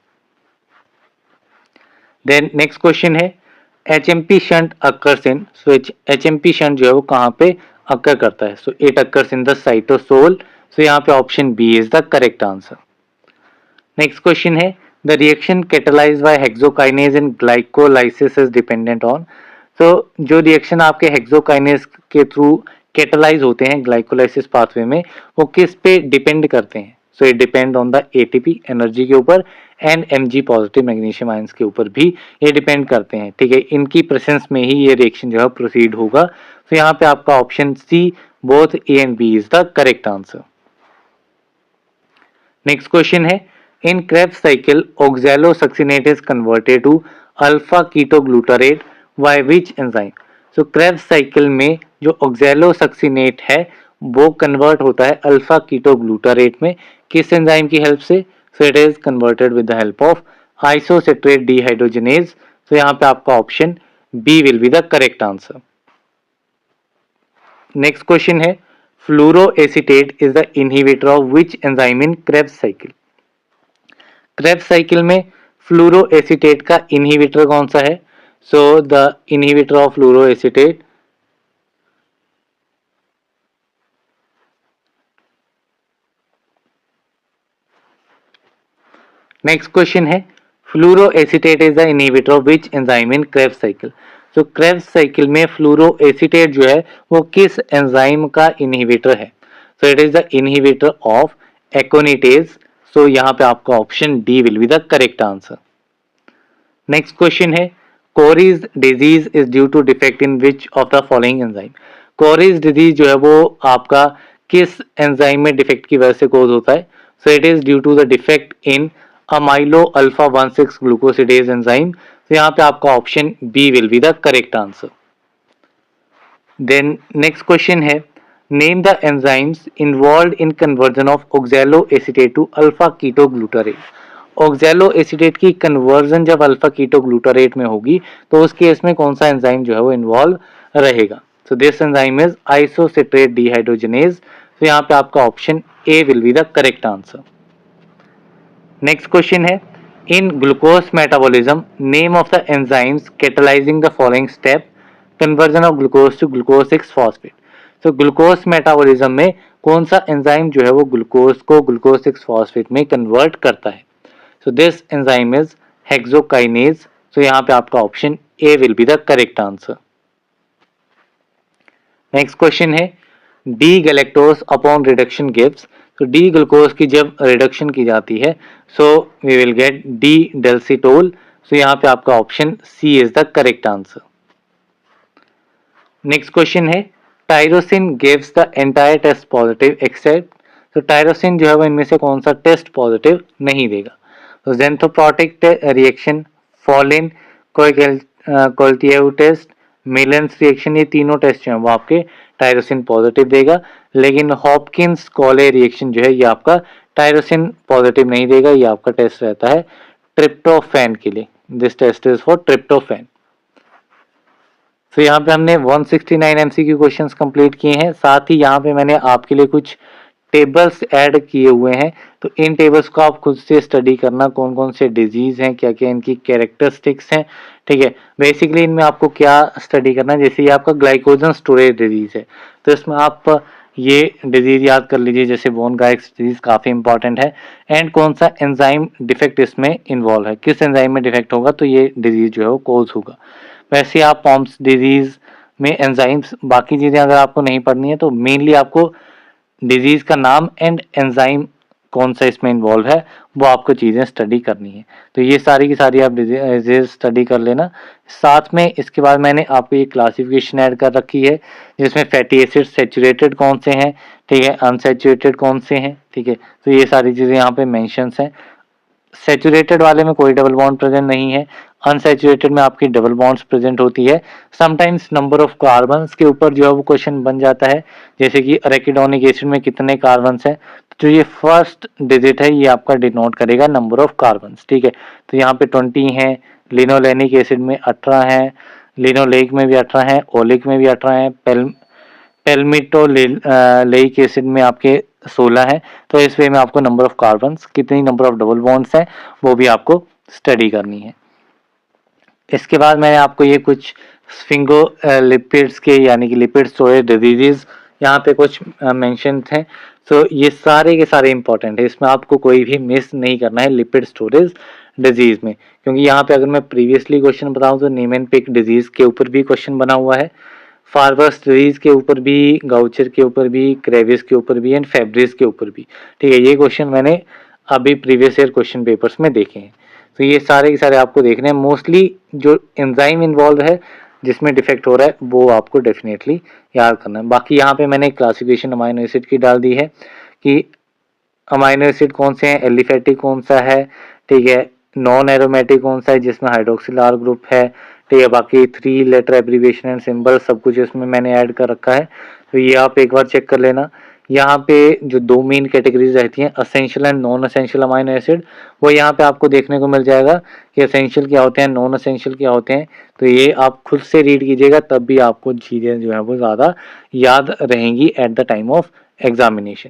Then next question है HMP shunt occurs in. So HMP shunt जो है वो कहाँ पे अकर करता है? So it occurs in the cytosol. So यहाँ पे option B is the correct answer. Next question है the reaction catalysed by hexokinase in glycolysis is dependent on. तो जो रिएक्शन आपके हेक्सोकाइनेज के थ्रू कैटलाइज होते हैं ग्लाइकोलाइसिस पाथवे में वो किस पे डिपेंड करते हैं? So it depend on the ATP energy के ऊपर and Mg positive magnesium ions के ऊपर भी ये डिपेंड करते हैं। ठीक है, इनकी प्रेजेंस में ही ये रिएक्शन जो है प्रोसीड होगा। तो यहाँ पे आपका option C both A and B is the correct answer. Next question है, in Krebs cycle oxalosuccinate is converted to alpha ketoglutarate by which enzyme? So Krebs cycle में जो oxalosuccinate है वो कन्वर्ट होता है अल्फा कीटोग्लूटारेट में, किस enzyme की हेल्प से? So it is converted with the help of isocitrate dehydrogenase. तो यहाँ पे आपका option B will be the correct answer. Next question है, fluoroacetate is the inhibitor of which enzyme in Krebs cycle? Krebs cycle में fluoroacetate का inhibitor कौन सा है? So the inhibitor of fluoroacetate next question है, fluoroacetate is the inhibitor of which enzyme in Krebs cycle? तो Krebs cycle में फ्लोरोएसीटेट जो है वो किस एंजाइम का इनहिबिटर है? So it is the inhibitor of aconitase. So यहाँ पे आपका option D will be the correct answer. Next question है, Cori's disease is due to defect in which of the following enzyme? Cori's disease जो है वो आपका किस enzyme में डिफेक्ट की वजह से कोज होता है? So it is due to the defect in amylo alpha 1,6 glucosidase enzyme. तो यहाँ पे आपका option B will be the correct answer. Then next question है, name the enzymes involve in conversion of oxaloacetate to alpha ketoglutarate. Oxaloacetate की conversion जब alpha ketoglutarate में होगी तो उस केस में कौन सा एंजाइम जो है वो इन्वॉल्व रहेगा? So this enzyme is isocitrate dehydrogenase. तो यहाँ पे आपका option A will be the correct answer. Next question है, in glucose metabolism name of the enzymes catalysing the following step conversion of glucose to glucose 6 phosphate. तो glucose metabolism में कौन सा enzyme जो है वो ग्लूकोज को ग्लूकोज 6 फॉस्फेट में कन्वर्ट करता है? So this enzyme is hexokinase. तो यहाँ पे आपका option A will be the correct answer. Next question है, D galactose upon reduction gives. तो डी ग्लूकोज की जब रिडक्शन की जाती है so we will get D dulcitol. So यहाँ पे आपका option C is the correct answer. Next question है, tyrosine gives the entire test positive except. तो टायरोसिन जो है वो इनमें से कौन सा टेस्ट पॉजिटिव नहीं देगा? तो ज़ेंथोप्रोटिक रिएक्शन, फॉलिन कोल्टिएव टेस्ट, मेलेंस रिएक्शन, ये तीनों टेस्ट जो है वो आपके टायरोसिन पॉजिटिव देगा, लेकिन हॉपकिंस कॉले रिएक्शन जो है ये आपका टायरोसिन पॉजिटिव नहीं देगा। ये आपका टेस्ट रहता है ट्रिप्टोफैन के लिए। This test is for tryptophan. तो यहाँ पे हमने 169 MCQ क्वेश्चंस कंप्लीट किए हैं, साथ ही यहाँ पे मैंने आपके लिए कुछ टेबल्स ऐड किए हुए हैं। तो इन टेबल्स को आप खुद से स्टडी करना, कौन कौन से डिजीज हैं, क्या क्या इनकी कैरेक्टरिस्टिक्स हैं, ठीक है। बेसिकली इनमें आपको क्या स्टडी करना है, जैसे ये आपका ग्लाइकोजन स्टोरेज डिजीज है तो इसमें आप ये डिजीज याद कर लीजिए, जैसे बोन गाइक्स डिजीज काफ़ी इंपॉर्टेंट है। एंड कौन सा एंजाइम डिफेक्ट इसमें इन्वॉल्व है, किस एंजाइम में डिफेक्ट होगा तो ये डिजीज जो है वो कोज होगा। वैसे आप पॉम्स डिजीज में एंजाइम्स, बाकी चीज़ें अगर आपको नहीं पढ़नी है तो मेनली आपको डिजीज का नाम एंड एंजाइम कौन सा इसमें इन्वॉल्व है वो आपको चीज़ें स्टडी करनी है। तो ये सारी की सारी आप डिजीज स्टडी कर लेना। साथ में इसके बाद मैंने आपको ये क्लासिफिकेशन ऐड कर रखी है जिसमें फैटी एसिड सेचुरेटेड कौन से हैं, ठीक है, अनसेचुरेटेड कौन से हैं, ठीक है। तो ये सारी चीज़ें यहाँ पे मेंशंस हैं। सैचुरेटेड वाले में कोई डबल बॉन्ड प्रेजेंट नहीं है, अनसैचुरेटेड में आपकी डबल बॉन्ड्स प्रेजेंट होती है। समटाइम्स नंबर ऑफ कार्बन्स के ऊपर जो है वो क्वेश्चन बन जाता है, जैसे कि अरेकिडोनिक एसिड में कितने कार्बन्स हैं, तो ये फर्स्ट डिजिट है ये आपका डिनोट करेगा नंबर ऑफ कार्बन्स, ठीक है। तो यहाँ पे 20 हैं, लिनोलेनिक एसिड में 18 हैं, लिनोलेइक में भी 18 हैं, ओलिक में भी 18 हैं, पेल्मिटोलेइक एसिड में आपके 16 है। तो इस वे में आपको नंबर ऑफ कार्बन्स, कितनी नंबर ऑफ डबल बॉन्ड्स हैं वो भी आपको स्टडी करनी है। इसके बाद मैंने आपको ये कुछ स्फिंगोलिपिड्स के यानी कि लिपिड स्टोरेज डिजीजेस यहाँ पे कुछ मेंशन थे। तो ये सारे के सारे इंपॉर्टेंट है, इसमें आपको कोई भी मिस नहीं करना है लिपिड स्टोरेज डिजीज में, क्योंकि यहाँ पे अगर मैं प्रीवियसली क्वेश्चन बताऊँ तो नीमेनपिक डिजीज के ऊपर भी क्वेश्चन बना हुआ है, फार्बस डिजीज के ऊपर भी, गाउचर के ऊपर भी, क्रेविस के ऊपर भी एंड फेब्रिस के ऊपर भी, ठीक है। ये क्वेश्चन मैंने अभी प्रीवियस ईयर क्वेश्चन पेपर्स में देखे हैं। तो ये सारे के सारे आपको देखने हैं। मोस्टली जो एंजाइम इन्वॉल्व है जिसमें डिफेक्ट हो रहा है वो आपको डेफिनेटली याद करना है। बाकी यहाँ पे मैंने क्लासिफिकेशन अमाइनो एसिड की डाल दी है कि अमाइनो एसिड कौन से हैं, एलिफेटिक कौन सा है, ठीक है, नॉन एरोमेटिक कौन सा है जिसमें हाइड्रोक्सिल आर ग्रुप है, ठीक है, बाकी 3 लेटर एब्रीविएशन एंड सिंबल सब कुछ इसमें मैंने ऐड कर रखा है। तो ये आप एक बार चेक कर लेना। यहाँ पे जो 2 मेन कैटेगरीज रहती हैं, essential and non essential amino acid, वो यहाँ पे आपको देखने को मिल जाएगा कि असेंशियल क्या होते हैं, नॉन असेंशियल क्या होते हैं। तो ये आप खुद से रीड कीजिएगा, तब भी आपको चीज़ें जो है वो ज़्यादा याद रहेंगी at the time of examination.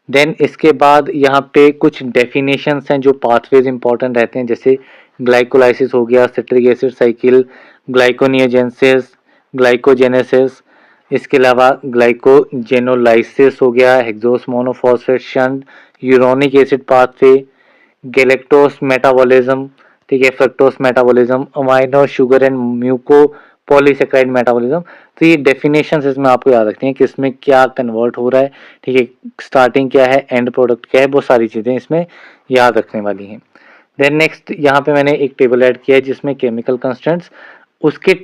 देन इसके बाद यहाँ पे कुछ डेफिनेशंस हैं जो पाथवेज इंपॉर्टेंट रहते हैं, जैसे ग्लाइकोलाइसिस हो गया, citric acid cycle, gluconeogenesis, glycogenesis, इसके अलावा ग्लाइकोजेनोलाइसिस हो गया, hexose monophosphate shunt, uronic acid pathway, galactose metabolism, ठीक है, fructose metabolism, amino sugar and muco polysaccharide metabolism. तो ये डेफिनेशंस इसमें आपको याद रखनी है कि इसमें क्या कन्वर्ट हो रहा है, ठीक है, स्टार्टिंग क्या है, एंड प्रोडक्ट क्या है, वो सारी चीज़ें इसमें याद रखने वाली हैं। देन नेक्स्ट यहाँ पे मैंने एक टेबल ऐड किया है जिसमें केमिकल कंस्टेंट्स, उसके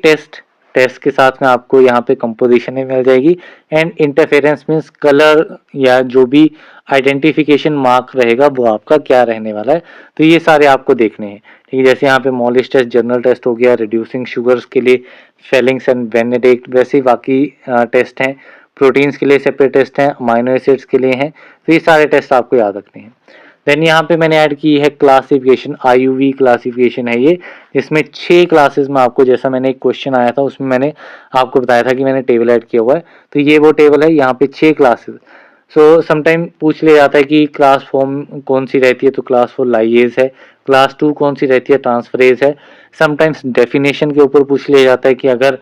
टेस्ट के साथ में आपको यहाँ पे कंपोजिशन में मिल जाएगी, एंड इंटरफेरेंस मीन्स कलर या जो भी आइडेंटिफिकेशन मार्क रहेगा वो आपका क्या रहने वाला है। तो ये सारे आपको देखने हैं, ठीक है, जैसे यहाँ पे मॉलिश टेस्ट जनरल टेस्ट हो गया, रिड्यूसिंग शुगर्स के लिए फेलिंग्स एंड बेनेडिक्ट, वैसे ही बाकी टेस्ट हैं, प्रोटीन्स के लिए सेपरेट टेस्ट हैं, अमाइनो एसिड्स के लिए हैं। तो ये सारे टेस्ट आपको याद रखने हैं। देन यहाँ पे मैंने ऐड की है क्लासिफिकेशन, IUV क्लासिफिकेशन है ये, इसमें 6 क्लासेस में आपको, जैसा मैंने एक क्वेश्चन आया था उसमें मैंने आपको बताया था कि मैंने टेबल ऐड किया हुआ है, तो ये वो टेबल है, यहाँ पे 6 क्लासेस। सो समटाइम पूछ लिया जाता है कि क्लास फॉर्म कौन सी रहती है, तो क्लास 4 लाइएज है, क्लास 2 कौन सी रहती है, ट्रांसफरेज है। समटाइम्स डेफिनेशन के ऊपर पूछ लिया जाता है कि अगर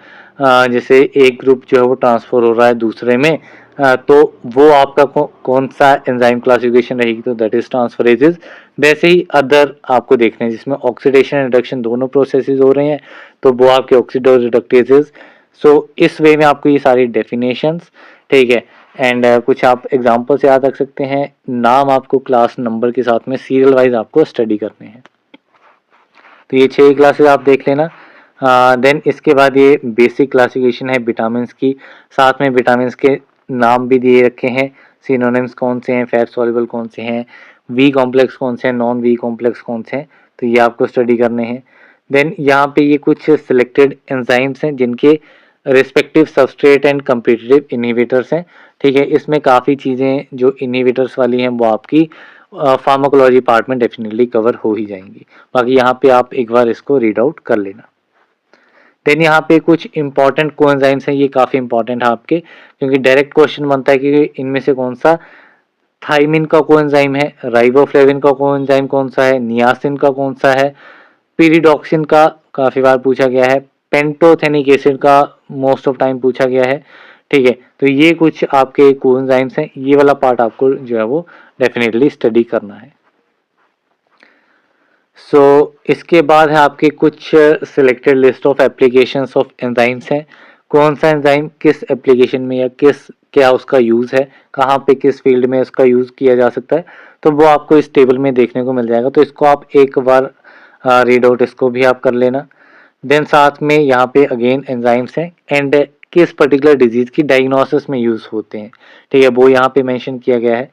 जैसे एक ग्रुप जो है वो ट्रांसफर हो रहा है दूसरे में, तो वो आपका कौन सा एंजाइम क्लासिफिकेशन रहेगी, तो दैट इज ट्रांसफरेजेस। वैसे ही अदर आपको देखने हैं जिसमें ऑक्सीडेशन एंड रिडक्शन दोनों प्रोसेसेस हो रहे हैं, तो वो आपके ऑक्सीडो रिडक्टेजेस। सो इस वे में आपको ये सारी डेफिनेशंस, ठीक है, एंड कुछ आप एग्जांपल्स याद रख सकते हैं, नाम आपको क्लास नंबर के साथ में सीरियल वाइज आपको स्टडी करने हैं। तो ये 6 क्लासेस आप देख लेना। देन इसके बाद ये बेसिक क्लासिफिकेशन है विटामिन की, साथ में विटामिन के नाम भी दिए रखे हैं, सिनोनिम्स कौन से हैं, फैट सॉल्युबल कौन से हैं, वी कॉम्प्लेक्स कौन से हैं, नॉन वी कॉम्प्लेक्स कौन से हैं, तो ये आपको स्टडी करने हैं। देन यहाँ पे ये कुछ सिलेक्टेड एंजाइम्स हैं जिनके respective substrate and competitive inhibitors हैं, ठीक है, इसमें काफ़ी चीज़ें जो इनहिबिटर्स वाली हैं वो आपकी फार्माकोलॉजी पार्ट में डेफिनेटली कवर हो ही जाएंगी। बाकी यहाँ पे आप एक बार इसको रीड आउट कर लेना। देन यहाँ पे कुछ इंपॉर्टेंट कोएंजाइम्स हैं, ये काफ़ी इंपॉर्टेंट है आपके, क्योंकि डायरेक्ट क्वेश्चन बनता है कि इनमें से कौन सा थाइमिन का कोएंजाइम है, राइबोफ्लेविन का कोएंजाइम कौन सा है, नियासिन का कौन सा है, पीरिडॉक्सिन का काफ़ी बार पूछा गया है, पेंटोथेनिक एसिड का मोस्ट ऑफ टाइम पूछा गया है, ठीक है। तो ये कुछ आपके कोएंजाइम्स हैं, ये वाला पार्ट आपको जो है वो डेफिनेटली स्टडी करना है। इसके बाद है आपके कुछ selected list of applications of enzymes हैं, कौन सा एंजाइम किस एप्लीकेशन में या क्या उसका यूज़ है, कहाँ पे किस फील्ड में उसका यूज़ किया जा सकता है, तो वो आपको इस टेबल में देखने को मिल जाएगा। तो इसको आप एक बार रीड आउट इसको भी आप कर लेना। देन साथ में यहाँ पे अगेन एंजाइम्स हैं एंड किस पर्टिकुलर डिजीज़ की डायग्नोसिस में यूज़ होते हैं, ठीक है, वो यहाँ पे मेंशन किया गया है।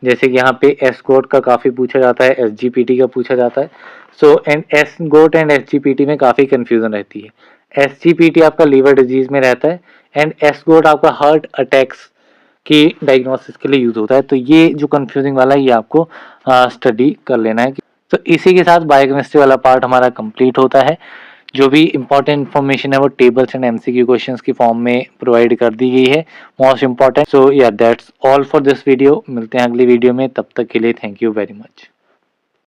जैसे कि यहाँ पे एस-गोट का काफ़ी पूछा जाता है, एस-जी-पी-टी का पूछा जाता है। एंड एस-गोट एंड एस-जी-पी-टी में काफ़ी कन्फ्यूज़न रहती है। एस-जी-पी-टी आपका लीवर डिजीज़ में रहता है एंड एस-गोट आपका हार्ट अटैक्स की डायग्नोसिस के लिए यूज़ होता है। तो ये जो कन्फ्यूजिंग वाला है ये आपको स्टडी कर लेना है। तो इसी के साथ बायोकेमिस्ट्री वाला पार्ट हमारा कंप्लीट होता है। जो भी इंपॉर्टेंट इन्फॉर्मेशन है वो टेबल्स एंड एमसीक्यू क्वेश्चंस की फॉर्म में प्रोवाइड कर दी गई है, मोस्ट इंपॉर्टेंट। सो या that's all for this video. मिलते हैं अगली वीडियो में, तब तक के लिए थैंक यू वेरी मच।